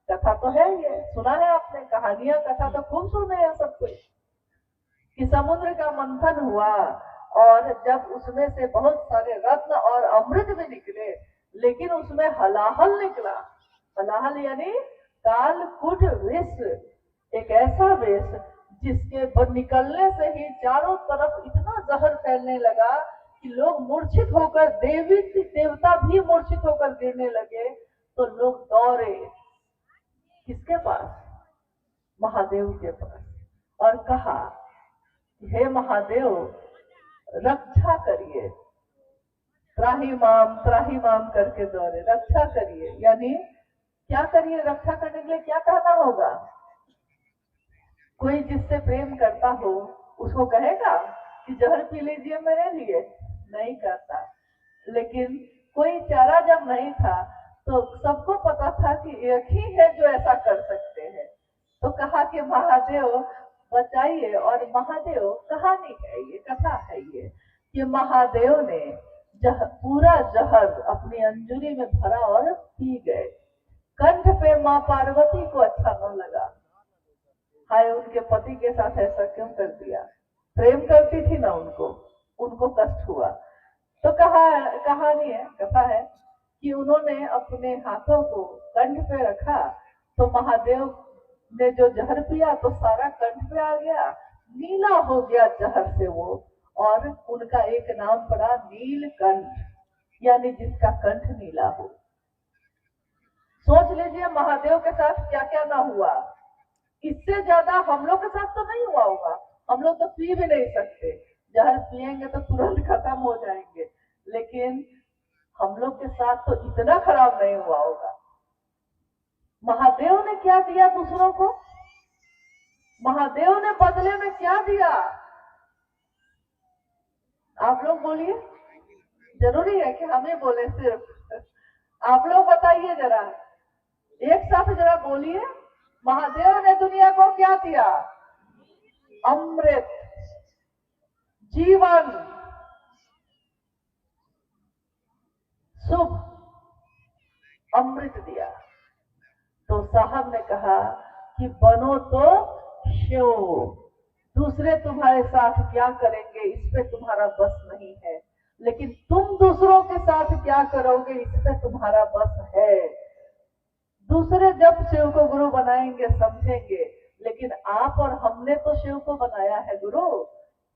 कथा तो है, ये सुना है आपने, कहानियां कथा तो खूब सुने हैं सब कुछ, कि समुद्र का मंथन हुआ और जब उसमें से बहुत सारे रत्न और अमृत भी निकले, लेकिन उसमें हलाहल निकला। हलाहल यानी कालकूट विष, एक ऐसा विष जिसके निकलने से ही चारों तरफ इतना जहर फैलने लगा कि लोग मूर्छित होकर, देवी देवता भी मूर्छित होकर गिरने लगे। तो लोग दौड़े किसके पास? महादेव के पास, और कहा हे महादेव रक्षा करिए, त्राही माम करके दौड़े, रक्षा करिए। यानी क्या करिए? रक्षा करने के लिए क्या कहना होगा? कोई जिससे प्रेम करता हो उसको कहेगा कि जहर पी लीजिए मेरे लिए? नहीं कहता। लेकिन कोई चारा जब नहीं था तो सबको पता था कि एक ही है जो ऐसा कर सकते हैं, तो कहा कि महादेव बचाइए। और महादेव कहानी है ये, कथा है ये, कि महादेव ने पूरा जहर अपनी अंजुरी में भरा और पी गए। कंठ पे माँ पार्वती को अच्छा न लगा, हाय उनके पति के साथ ऐसा क्यों कर दिया। प्रेम करती थी ना उनको कष्ट हुआ। तो कहानी है, कथा है कि उन्होंने अपने हाथों को कंठ पे रखा, तो महादेव ने जो जहर पिया तो सारा कंठ पे आ गया, नीला हो गया जहर से वो, और उनका एक नाम पड़ा नीलकंठ, यानी जिसका कंठ नीला हो। सोच लीजिए महादेव के साथ क्या क्या ना हुआ। इससे ज्यादा हम लोग के साथ तो नहीं हुआ होगा, हम लोग तो पी भी नहीं सकते, जहर पिएंगे तो तुरंत खत्म हो जाएंगे, लेकिन हम लोग के साथ तो इतना खराब नहीं हुआ होगा। महादेव ने क्या दिया दूसरों को? महादेव ने बदले में क्या दिया? आप लोग बोलिए, जरूरी है कि हम ही बोले सिर्फ? आप लोग बताइए जरा, एक साथ जरा बोलिए, महादेव ने दुनिया को क्या दिया? अमृत, जीवन, शुभ अमृत दिया। तो साहब ने कहा कि बनो तो शिव, दूसरे तुम्हारे साथ क्या करेंगे इस पे तुम्हारा बस नहीं है, लेकिन तुम दूसरों के साथ क्या करोगे इस पे तुम्हारा बस है। दूसरे जब शिव को गुरु बनाएंगे समझेंगे, लेकिन आप और हमने तो शिव को बनाया है गुरु,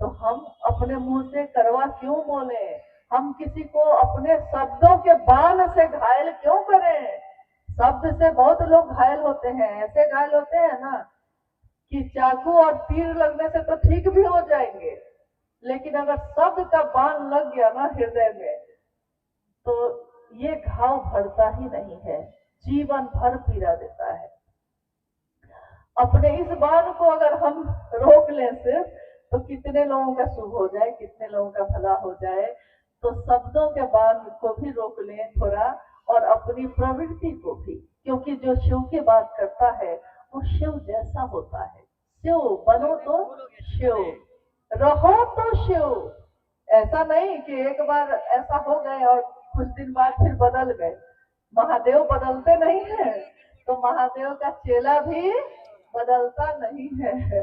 तो हम अपने मुंह से करवा क्यों बोले? हम किसी को अपने शब्दों के बाण से घायल क्यों करें? शब्द से बहुत लोग घायल होते हैं, ऐसे घायल होते हैं ना कि चाकू और तीर लगने से तो ठीक भी हो जाएंगे, लेकिन अगर शब्द का बाण लग गया ना हृदय में, तो ये घाव भरता ही नहीं है, जीवन भर पीड़ा देता है। अपने इस बाण को अगर हम रोक लें सिर्फ, तो कितने लोगों का शुभ हो जाए, कितने लोगों का भला हो जाए। तो शब्दों के बाण को भी रोक लें थोड़ा, और अपनी प्रवृत्ति को भी, क्योंकि जो शिव की बात करता है वो शिव जैसा होता है। शिव बनो तो शिव, रहो तो शिव। ऐसा नहीं कि एक बार ऐसा हो गए और कुछ दिन बाद फिर बदल गए। महादेव बदलते नहीं है, तो महादेव का चेला भी बदलता नहीं है।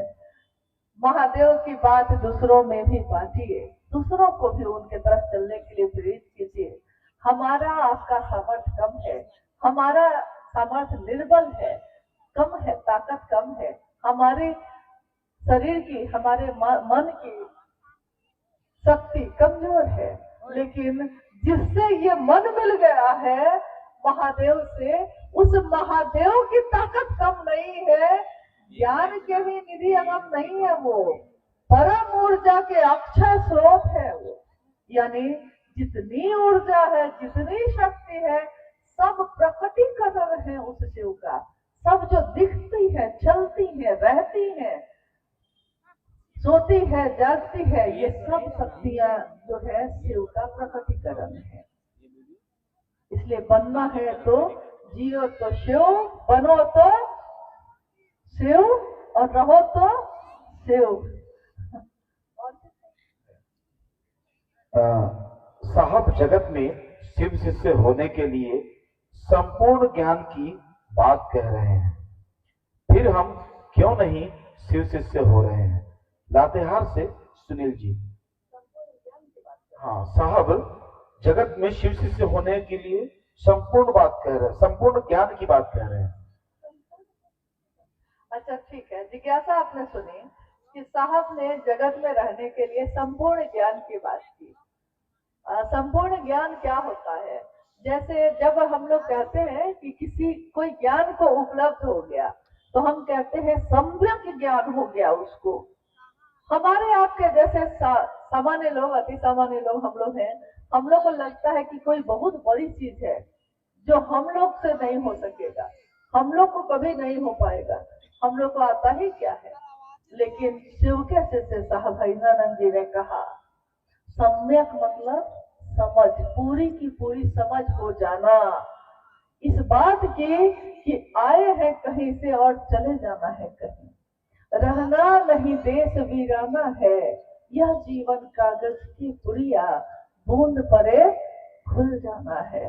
महादेव की बात दूसरों में भी बांटिए, दूसरों को भी उनके तरफ चलने के लिए प्रेरित कीजिए। हमारा आपका सामर्थ्य कम है, हमारा सामर्थ्य निर्बल है, कम है, ताकत कम है, हमारे शरीर की, हमारे मन की शक्ति कमजोर है, लेकिन जिससे ये मन मिल गया है महादेव से, उस महादेव की ताकत कम नहीं है, ज्ञान के भी निधि अगम नहीं है, वो परम ऊर्जा के अक्षय स्रोत है वो। यानी जितनी ऊर्जा है, जितनी शक्ति है, सब प्रकटीकरण है उस शिव का। सब जो दिखती है, चलती है, रहती है, सोती है, जागती है, ये सब शक्तियां जो है शिव का प्रकटीकरण है। इसलिए बनना है तो जियो तो शिव, बनो तो शिव, और रहो तो शिव। साहब जगत में शिव शिष्य होने के लिए संपूर्ण ज्ञान की बात कह रहे हैं, फिर हम क्यों नहीं शिव शिष्य हो रहे हैं? लातेहार से सुनील जी। हाँ, साहब जगत में शिव शिष्य होने के लिए संपूर्ण बात कह रहे हैं, संपूर्ण ज्ञान की बात कह रहे हैं। अच्छा ठीक है, जिज्ञासा आपने सुनी कि साहब ने जगत में रहने के लिए संपूर्ण ज्ञान की बात की। संपूर्ण ज्ञान क्या होता है? जैसे जब हम लोग कहते हैं कि किसी कोई ज्ञान को उपलब्ध हो गया, तो हम कहते हैं सम्यक ज्ञान हो गया उसको। हमारे आपके जैसे सामान्य लोग, अति सामान्य लोग हम लोग हैं, हम लोग को लगता है कि कोई बहुत बड़ी चीज है जो हम लोग से नहीं हो सकेगा, हम लोग को कभी नहीं हो पाएगा, हम लोग को आता ही क्या है। लेकिन शिव के शिष्य साहब हरिनानंद जी ने कहा, सम्यक मतलब समझ, पूरी की पूरी समझ हो जाना इस बात की कि आए हैं कहीं से और चले जाना है कहीं, रहना नहीं देश वीराना है, यह जीवन कागज की पुड़िया, बूंद पड़े खुल जाना है।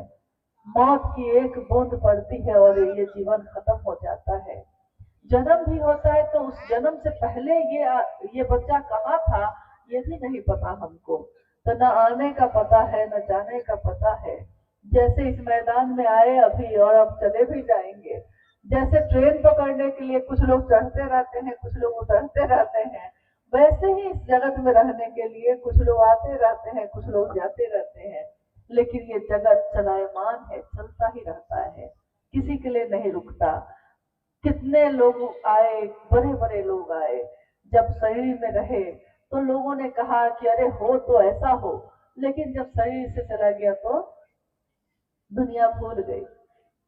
मौत की एक बूंद पड़ती है और ये जीवन खत्म हो जाता है। जन्म भी होता है तो उस जन्म से पहले ये बच्चा कहाँ था ये भी नहीं पता हमको। तो न आने का पता है न जाने का पता है। जैसे इस मैदान में आए अभी और अब चले भी जाएंगे। जैसे ट्रेन पकड़ने के लिए कुछ लोग चढ़ते रहते हैं, कुछ लोग उतरते रहते हैं, वैसे ही इस जगत में रहने के लिए कुछ लोग आते रहते हैं, कुछ लोग जाते रहते हैं। लेकिन ये जगत चलायमान है, चलता ही रहता है, किसी के लिए नहीं रुकता। कितने लोग आए, बड़े बड़े लोग आए, जब शरीर में रहे तो लोगों ने कहा कि अरे हो तो ऐसा हो, लेकिन जब शरीर से चला गया तो दुनिया भूल गई।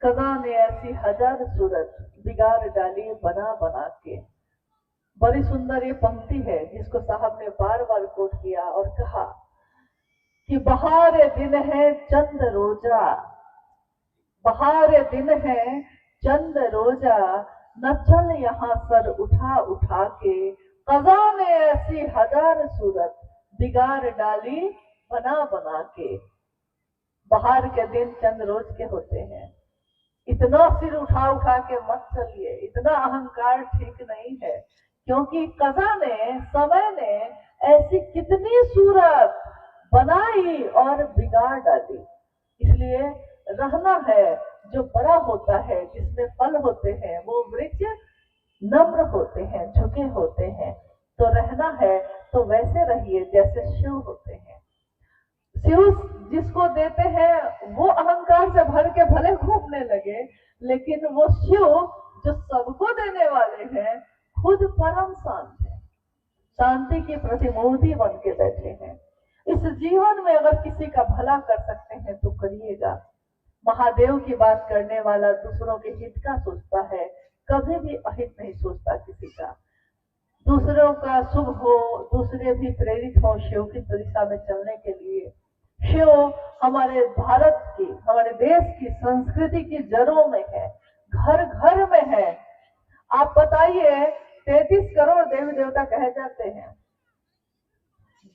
कज़ा ने ऐसी हजार सूरत बिगाड़ डाली बना बना के। बड़ी सुंदर ये पंक्ति है जिसको साहब ने बार बार कोट किया और कहा कि बहार दिन है चंद रोजा, बहार दिन है चंद रोजा, न चल यहाँ सर उठा उठा के। कज़ा ने ऐसी हजार सूरत बिगाड़ डाली बना बना के। बाहर के दिन चंद रोज के होते हैं, इतना सिर उठा उठा के मत चलिए, इतना अहंकार ठीक नहीं है। क्योंकि कज़ा ने, समय ने ऐसी कितनी सूरत बनाई और बिगाड़ डाली। इसलिए रहना है, जो बड़ा होता है, जिसमें फल होते हैं, वो वृक्ष नम्र होते हैं, झुके होते हैं। तो रहना है तो वैसे रहिए जैसे शिव होते हैं। शिव जिसको देते हैं वो अहंकार से भर के भले घूमने लगे, लेकिन वो शिव जो सबको देने वाले हैं खुद परम शांत है, शांति की प्रतिमूर्ति बन के बैठे हैं। इस जीवन में अगर किसी का भला कर सकते हैं तो करिएगा। महादेव की बात करने वाला दूसरों के हित का सोचता है, कभी भी अहित नहीं सोचता किसी का। दूसरों का शुभ हो, दूसरे भी प्रेरित हो शिव की दिशा में चलने के लिए। शिव हमारे भारत की, हमारे देश की संस्कृति की जड़ों में है, घर घर में है। आप बताइए 33 करोड़ देवी देवता कहे जाते हैं,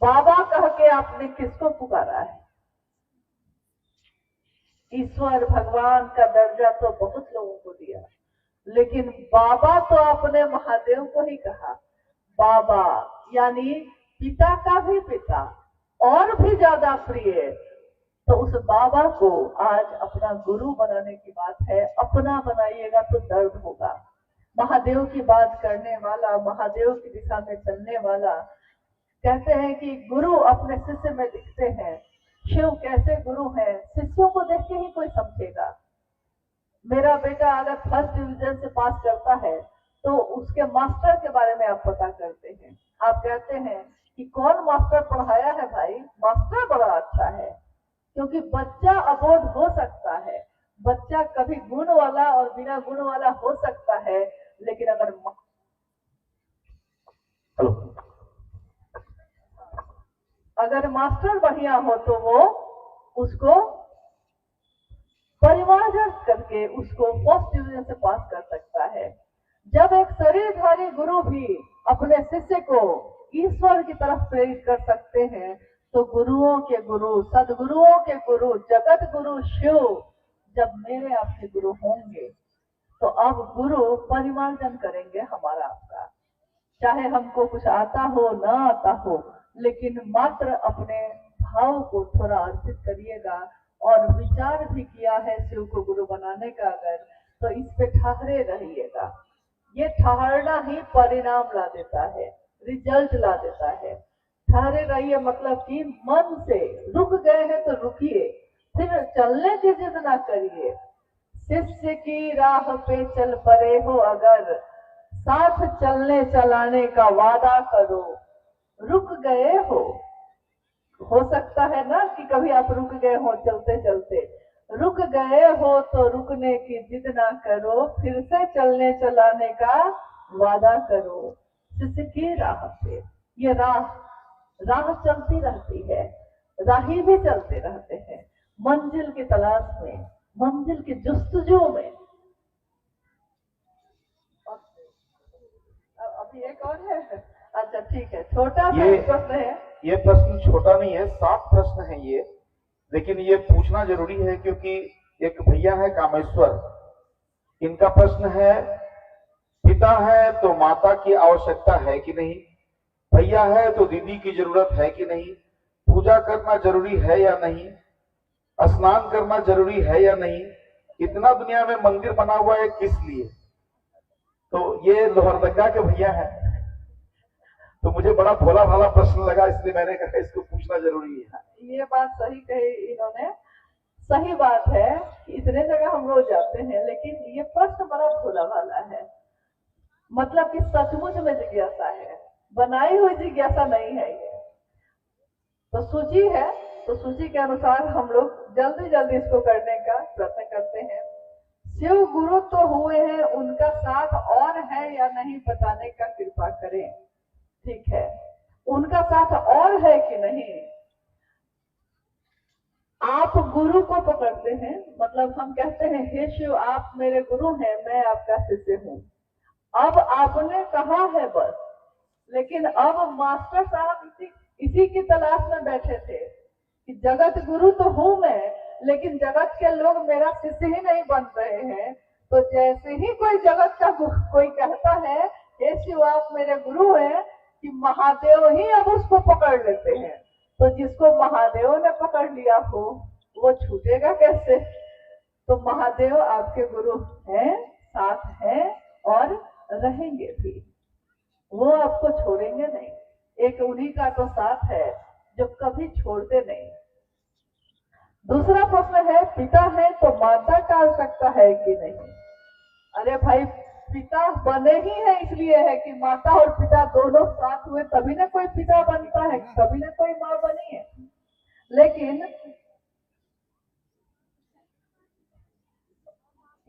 बाबा कह के आपने किसको पुकारा है? ईश्वर भगवान का दर्जा तो बहुत लोगों को दिया, लेकिन बाबा तो आपने महादेव को ही कहा। बाबा यानी पिता का भी पिता, और भी ज्यादा प्रिय। तो उस बाबा को आज अपना गुरु बनाने की बात है। अपना बनाइएगा तो दर्द होगा। महादेव की बात करने वाला, महादेव की दिशा में चलने वाला, कहते हैं कि गुरु अपने शिष्य में दिखते हैं। शिव कैसे गुरु हैं, शिष्यों को देख के ही कोई समझेगा। मेरा बेटा अगर फर्स्ट डिवीजन से पास करता है तो उसके मास्टर के बारे में आप पता करते हैं। आप कहते हैं कि कौन मास्टर पढ़ाया है भाई, मास्टर बड़ा अच्छा है। क्योंकि बच्चा अबोध हो सकता है, बच्चा कभी गुण वाला और बिना गुण वाला हो सकता है, लेकिन अगर मास्टर बढ़िया हो तो वो उसको परिमार्जन करके उसको फर्स्ट डिवीजन से पास कर सकता है। जब एक शरीरधारी गुरु भी अपने शिष्य को ईश्वर की तरफ प्रेरित कर सकते हैं, तो गुरुओं के गुरु, सदगुरुओं के गुरु, जगत गुरु शिव जब मेरे आपके गुरु होंगे, तो अब गुरु परिमार्जन करेंगे हमारा आपका। चाहे हमको कुछ आता हो ना आता हो, लेकिन मात्र अपने भाव को थोड़ा अर्पित करिएगा। और विचार भी किया है शिव को गुरु बनाने का अगर, तो इस पे ठहरे रहिएगा। ये ठहरना ही परिणाम ला देता है, रिजल्ट ला देता है। ठहरे रहिए मतलब कि मन से रुक गए हैं तो रुकिए, फिर चलने की जिद ना करिए। शिष्य की राह पे चल पड़े हो अगर, साथ चलने चलाने का वादा करो। रुक गए हो सकता है ना कि कभी आप रुक गए हो चलते चलते, रुक गए हो तो रुकने की जिद ना करो, फिर से चलने चलाने का वादा करो। शिष्य की राह पे, ये राह चलती रहती है, राही भी चलते रहते हैं मंजिल की तलाश में, मंजिल की जुस्तजू में। अभी एक और है, अच्छा ठीक है, छोटा सा प्रश्न है। ये प्रश्न छोटा नहीं है, 7 प्रश्न है ये, लेकिन ये पूछना जरूरी है क्योंकि एक भैया है कामेश्वर, इनका प्रश्न है पिता है तो माता की आवश्यकता है कि नहीं, भैया है तो दीदी की जरूरत है कि नहीं, पूजा करना जरूरी है या नहीं, स्नान करना जरूरी है या नहीं, इतना दुनिया में मंदिर बना हुआ है किस लिए। तो ये लोहरदगा के भैया हैं, तो मुझे बड़ा भोला भाला प्रश्न लगा, इसलिए मैंने कहा इसको पूछना जरूरी है। ये बात सही कही इन्होंने, सही बात है कि इतने जगह हम रोज जाते हैं, लेकिन ये प्रश्न बड़ा भोला भाला है। मतलब कि सचमुच में जिज्ञासा है, बनाई हुई जिज्ञासा नहीं है ये। तो सूची है, तो सूची के अनुसार हम लोग जल्दी जल्दी इसको करने का प्रयत्न करते हैं। शिव गुरु तो हुए हैं, उनका साथ और है या नहीं बताने का कृपा करें। ठीक है, उनका साथ और है कि नहीं। आप गुरु को पकड़ते हैं, मतलब हम कहते हैं हे शिव आप मेरे गुरु हैं, मैं आपका शिष्य हूँ। अब आपने कहा है बस, लेकिन अब मास्टर साहब इसी की तलाश में बैठे थे कि जगत गुरु तो हूं मैं, लेकिन जगत के लोग मेरा शिष्य ही नहीं बन रहे हैं। तो जैसे ही कोई जगत का कोई कहता है हे शिव आप मेरे गुरु हैं, कि महादेव ही अब उसको पकड़ लेते हैं। तो जिसको महादेव ने पकड़ लिया हो वो छूटेगा कैसे। तो महादेव आपके गुरु हैं, साथ हैं और रहेंगे भी, वो आपको छोड़ेंगे नहीं। एक उन्हीं का तो साथ है जो कभी छोड़ते नहीं। दूसरा प्रश्न है पिता है तो माता का आवश्यकता है कि नहीं। अरे भाई पिता बने ही है इसलिए है कि माता और पिता दोनों साथ हुए तभी ना कोई पिता बनता है, तभी ना कोई माँ बनी है। लेकिन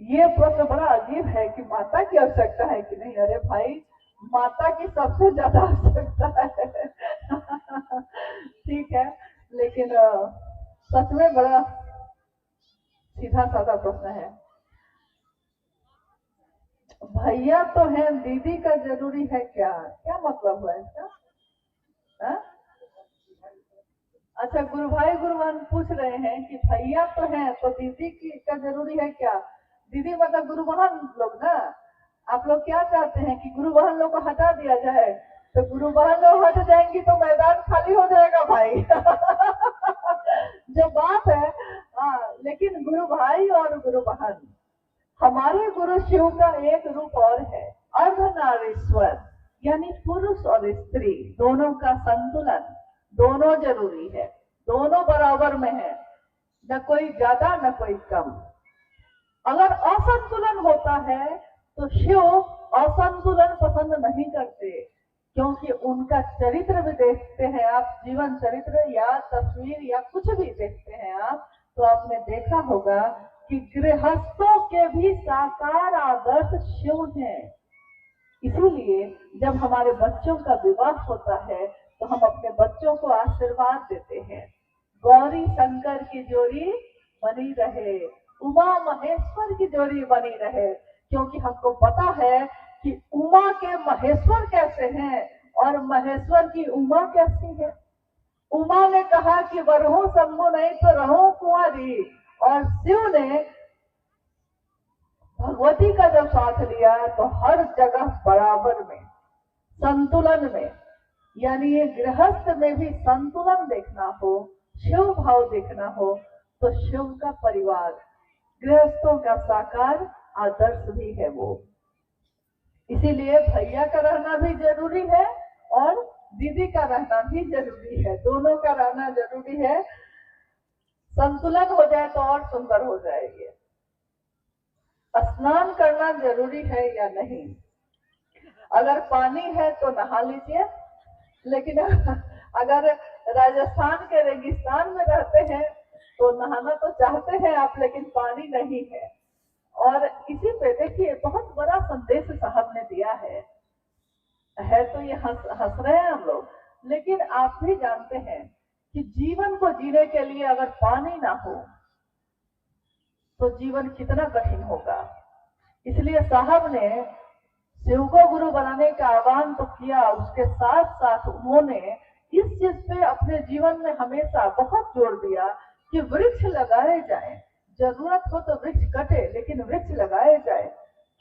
ये प्रश्न बड़ा अजीब है कि माता की आवश्यकता है कि नहीं। अरे भाई माता की सबसे ज्यादा आवश्यकता है ठीक है, लेकिन सच में बड़ा सीधा साधा प्रश्न है। भैया तो है, दीदी का जरूरी है क्या, क्या मतलब है इसका। अच्छा गुरु भाई गुरु बहन पूछ रहे हैं कि भैया तो है तो दीदी का जरूरी है क्या। दीदी मतलब गुरु बहन लोग ना। आप लोग क्या चाहते हैं कि गुरु बहन लोग को हटा दिया जाए। तो गुरु बहन लोग हट जाएंगी तो मैदान खाली हो जाएगा भाई जो बात है। लेकिन गुरु भाई और गुरु बहन, हमारे गुरु शिव का एक रूप और है, अर्धनारीश्वर, यानी पुरुष और स्त्री दोनों का संतुलन, दोनों जरूरी है, दोनों बराबर में है, न कोई ज्यादा न कोई कम। अगर असंतुलन होता है तो शिव असंतुलन पसंद नहीं करते, क्योंकि उनका चरित्र भी देखते हैं आप, जीवन चरित्र या तस्वीर या कुछ भी देखते हैं आप, तो आपने देखा होगा कि गृहस्थों के भी साकार आदर्श शिव हैं। इसीलिए जब हमारे बच्चों का विवाह होता है तो हम अपने बच्चों को आशीर्वाद देते हैं, गौरी शंकर की जोड़ी बनी रहे, उमा महेश्वर की जोड़ी बनी रहे, क्योंकि हमको पता है कि उमा के महेश्वर कैसे हैं और महेश्वर की उमा कैसी है। उमा ने कहा कि वरहूं शंभु नहीं तो रहूं कुंवारी, और शिव ने भगवती का जब साथ लिया तो हर जगह बराबर में, संतुलन में, यानी ये गृहस्थ में भी संतुलन देखना हो, शिव भाव देखना हो, तो शिव का परिवार गृहस्थों का साकार आदर्श भी है वो। इसीलिए भैया का रहना भी जरूरी है और दीदी का रहना भी जरूरी है, दोनों का रहना जरूरी है। संतुलन हो जाए तो और सुंदर हो जाएगी। स्नान करना जरूरी है या नहीं। अगर पानी है तो नहा लीजिए, लेकिन अगर राजस्थान के रेगिस्तान में रहते हैं तो नहाना तो चाहते हैं आप, लेकिन पानी नहीं है। और इसी पे देखिए बहुत बड़ा संदेश साहब ने दिया है तो ये हंस रहे हैं हम लोग, लेकिन आप भी जानते हैं कि जीवन को जीने के लिए अगर पानी ना हो तो जीवन कितना कठिन होगा। इसलिए साहब ने शिव को गुरु बनाने का आह्वान तो किया, उसके साथ साथ उन्होंने इस चीज पे अपने जीवन में हमेशा बहुत जोर दिया कि वृक्ष लगाए जाए, जरूरत हो तो वृक्ष कटे लेकिन वृक्ष लगाए जाए।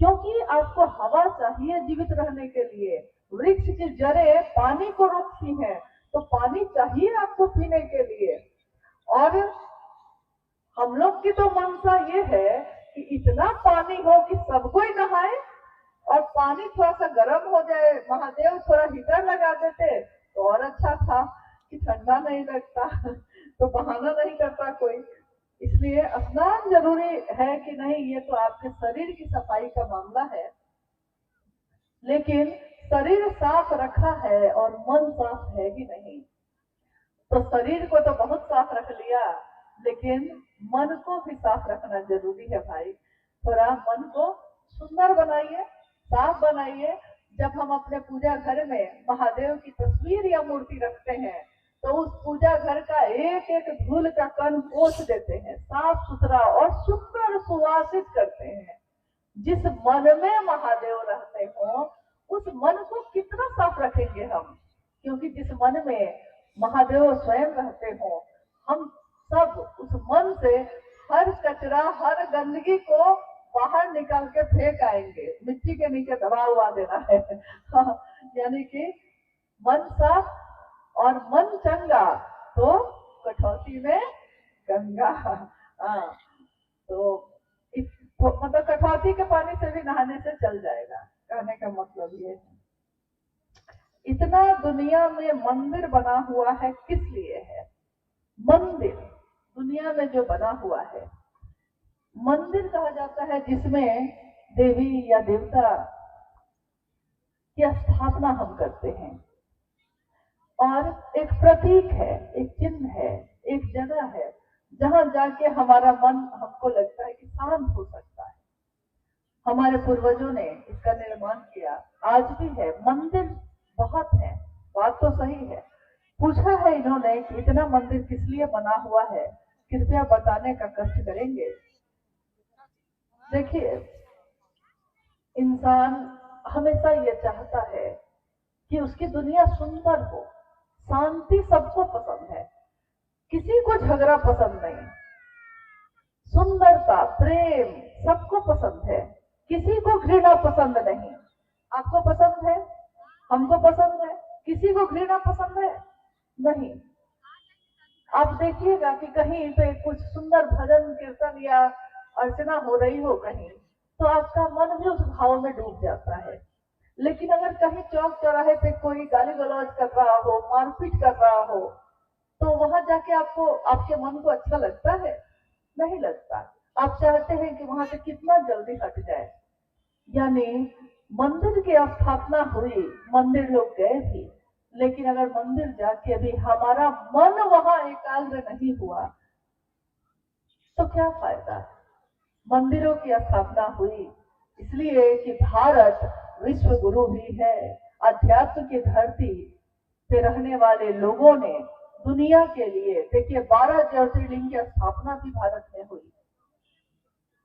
क्योंकि आपको हवा चाहिए जीवित रहने के लिए। वृक्ष की जड़ें पानी को रोकती हैं, तो पानी चाहिए आपको पीने के लिए। और हम लोग की तो मनसा ये है कि इतना पानी हो कि सब कोई नहाए, और पानी थोड़ा सा गर्म हो जाए, महादेव थोड़ा हीटर लगा देते तो और अच्छा था कि ठंडा नहीं लगता तो बहाना नहीं करता कोई। इसलिए स्नान जरूरी है कि नहीं, ये तो आपके शरीर की सफाई का मामला है। लेकिन शरीर साफ रखा है और मन साफ है कि नहीं? तो शरीर को तो बहुत साफ रख लिया, लेकिन मन को भी साफ रखना जरूरी है भाई। थोड़ा मन को सुंदर बनाइए, साफ बनाइए। जब हम अपने पूजा घर में महादेव की तस्वीर या मूर्ति रखते हैं तो उस पूजा घर का एक एक धूल का कण पोंछ देते हैं, साफ सुथरा और सुंदर सुवासित करते हैं। जिस मन में महादेव रहते हो उस मन को कितना साफ रखेंगे हम, क्योंकि जिस मन में महादेव स्वयं रहते हो, हम सब उस मन से हर कचरा हर गंदगी को बाहर निकाल के फेंक आएंगे, मिट्टी के नीचे दबा हुआ देना है यानी कि मन साफ और मन चंगा तो कठौती में गंगा। तो मतलब कठौती के पानी से भी नहाने से चल जाएगा, कहने का मतलब ये है। इतना दुनिया में मंदिर बना हुआ है, किस लिए है? मंदिर दुनिया में जो बना हुआ है, मंदिर कहा जाता है जिसमें देवी या देवता की स्थापना हम करते हैं, और एक प्रतीक है, एक चिन्ह है, एक जगह है जहां जाके हमारा मन, हमको लगता है कि शांत हो सकता है। हमारे पूर्वजों ने इसका निर्माण किया, आज भी है। मंदिर बहुत है, बात तो सही है। पूछा है इन्होंने कि इतना मंदिर किस लिए बना हुआ है, कृपया बताने का कष्ट करेंगे। देखिए, इंसान हमेशा ये चाहता है कि उसकी दुनिया सुंदर हो, शांति सबको पसंद है, किसी को झगड़ा पसंद नहीं, सुंदरता प्रेम सबको पसंद है, किसी को घृणा पसंद नहीं। आपको पसंद है, हमको पसंद है, किसी को घृणा पसंद है नहीं। आप देखिएगा कि कहीं पे कुछ सुंदर भजन कीर्तन या अर्चना हो रही हो कहीं, तो आपका मन भी उस भाव में डूब जाता है। लेकिन अगर कहीं चौक चौराहे पे कोई गाली गलौज कर रहा हो, मारपीट कर रहा हो, तो वहां जाके आपको, आपके मन को अच्छा लगता है? नहीं लगता। आप चाहते हैं कि वहां से कितना जल्दी हट जाए। यानी मंदिर की स्थापना हुई, मंदिर लोग गए भी, लेकिन अगर मंदिर जाके भी हमारा मन वहां एकाग्र नहीं हुआ तो क्या फायदा? मंदिरों की स्थापना हुई इसलिए कि भारत विश्व गुरु भी है। अध्यात्म की धरती पे रहने वाले लोगों ने दुनिया के लिए, देखिए 12 ज्योतिर्लिंग की स्थापना भी भारत में हुई।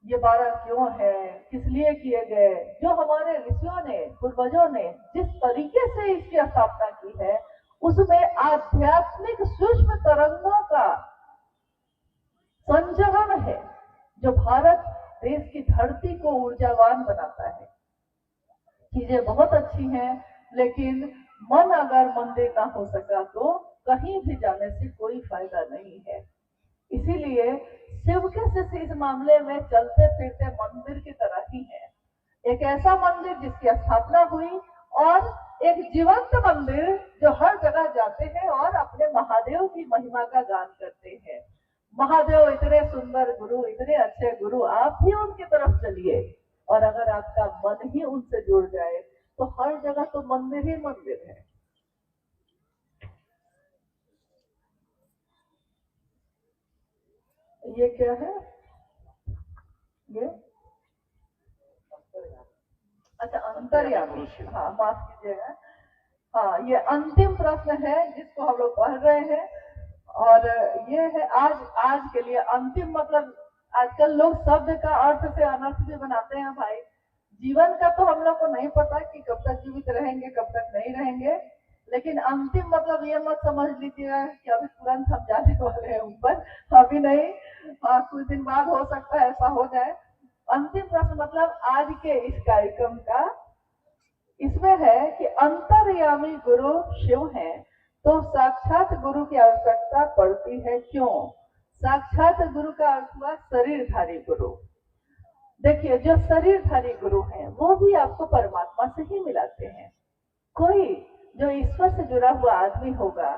ये 12 क्यों है, किस लिए किए गए? जो हमारे ऋषियों ने, पूर्वजों ने जिस तरीके से इसकी स्थापना की है, उसमें आध्यात्मिक सूक्ष्म तरंगों का संचरण है, जो भारत देश की धरती को ऊर्जावान बनाता है। चीजें बहुत अच्छी हैं, लेकिन मन अगर मंदिर ना हो सका तो कहीं भी जाने से कोई फायदा नहीं है। इसीलिए शिव के शिष्य इस मामले में चलते फिरते मंदिर की तरह ही है। एक ऐसा मंदिर जिसकी स्थापना हुई, और एक जीवंत मंदिर जो हर जगह जाते हैं और अपने महादेव की महिमा का गान करते हैं। महादेव इतने सुंदर गुरु, इतने अच्छे गुरु, आप भी उनकी तरफ चलिए, और अगर आपका मन ही उनसे जुड़ जाए तो हर जगह तो मंदिर ही मंदिर है। ये क्या है? ये अच्छा, अंतर्यामी। हाँ, माफ कीजिएगा। हाँ, ये अंतिम प्रश्न है जिसको हम लोग पढ़ रहे हैं, और ये है आज के लिए अंतिम। मतलब आजकल लोग शब्द का अर्थ से अनर्थ भी बनाते हैं भाई। जीवन का तो हम लोग को नहीं पता कि कब तक जीवित रहेंगे, कब तक नहीं रहेंगे, लेकिन अंतिम मतलब ये मत समझ लीजिएगा कि अभी तुरंत हम जाने वाले हैं ऊपर, अभी नहीं। हाँ, कुछ दिन बाद हो सकता है ऐसा हो जाए। अंतिम प्रश्न मतलब आज के इस कार्यक्रम का, इसमें है कि अंतर्यामी गुरु शिव हैं, तो साक्षात गुरु की आवश्यकता पड़ती है क्यों? साक्षात गुरु का अर्थ हुआ शरीरधारी गुरु। देखिए, जो शरीरधारी गुरु हैं वो भी आपको परमात्मा से ही मिलाते हैं। कोई जो ईश्वर से जुड़ा हुआ आदमी होगा,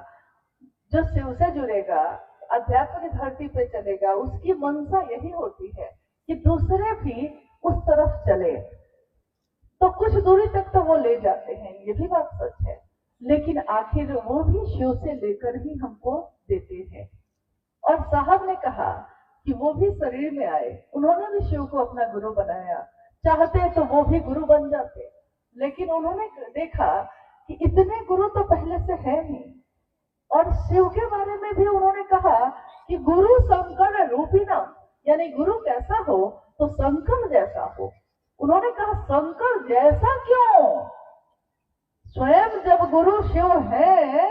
जो शिव से जुड़ेगा, अध्यात्म की धरती पे चलेगा, उसकी मंशा यही होती है कि दूसरे भी उस तरफ चले, तो कुछ दूरी तक तो वो ले जाते हैं, ये भी बात सच है, लेकिन आखिर वो भी शिव से लेकर ही हमको देते हैं। और साहब ने कहा कि वो भी शरीर में आए, उन्होंने भी शिव को अपना गुरु बनाया, चाहते तो वो भी गुरु बन जाते, लेकिन उन्होंने देखा कि इतने गुरु तो पहले से है नहीं। और शिव के बारे में भी उन्होंने कहा कि गुरु शंकर रूपिणम, यानी गुरु कैसा हो तो शंकर जैसा हो। उन्होंने कहा शंकर जैसा क्यों? स्वयं जब गुरु शिव है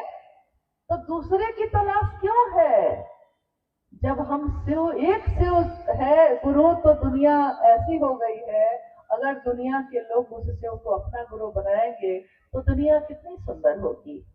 तो दूसरे की तलाश क्यों है? जब हम शिव, एक शिव है गुरु, तो दुनिया ऐसी हो गई है, अगर दुनिया के लोग उस शिव को अपना गुरु बनाएंगे तो दुनिया कितनी सुंदर होगी।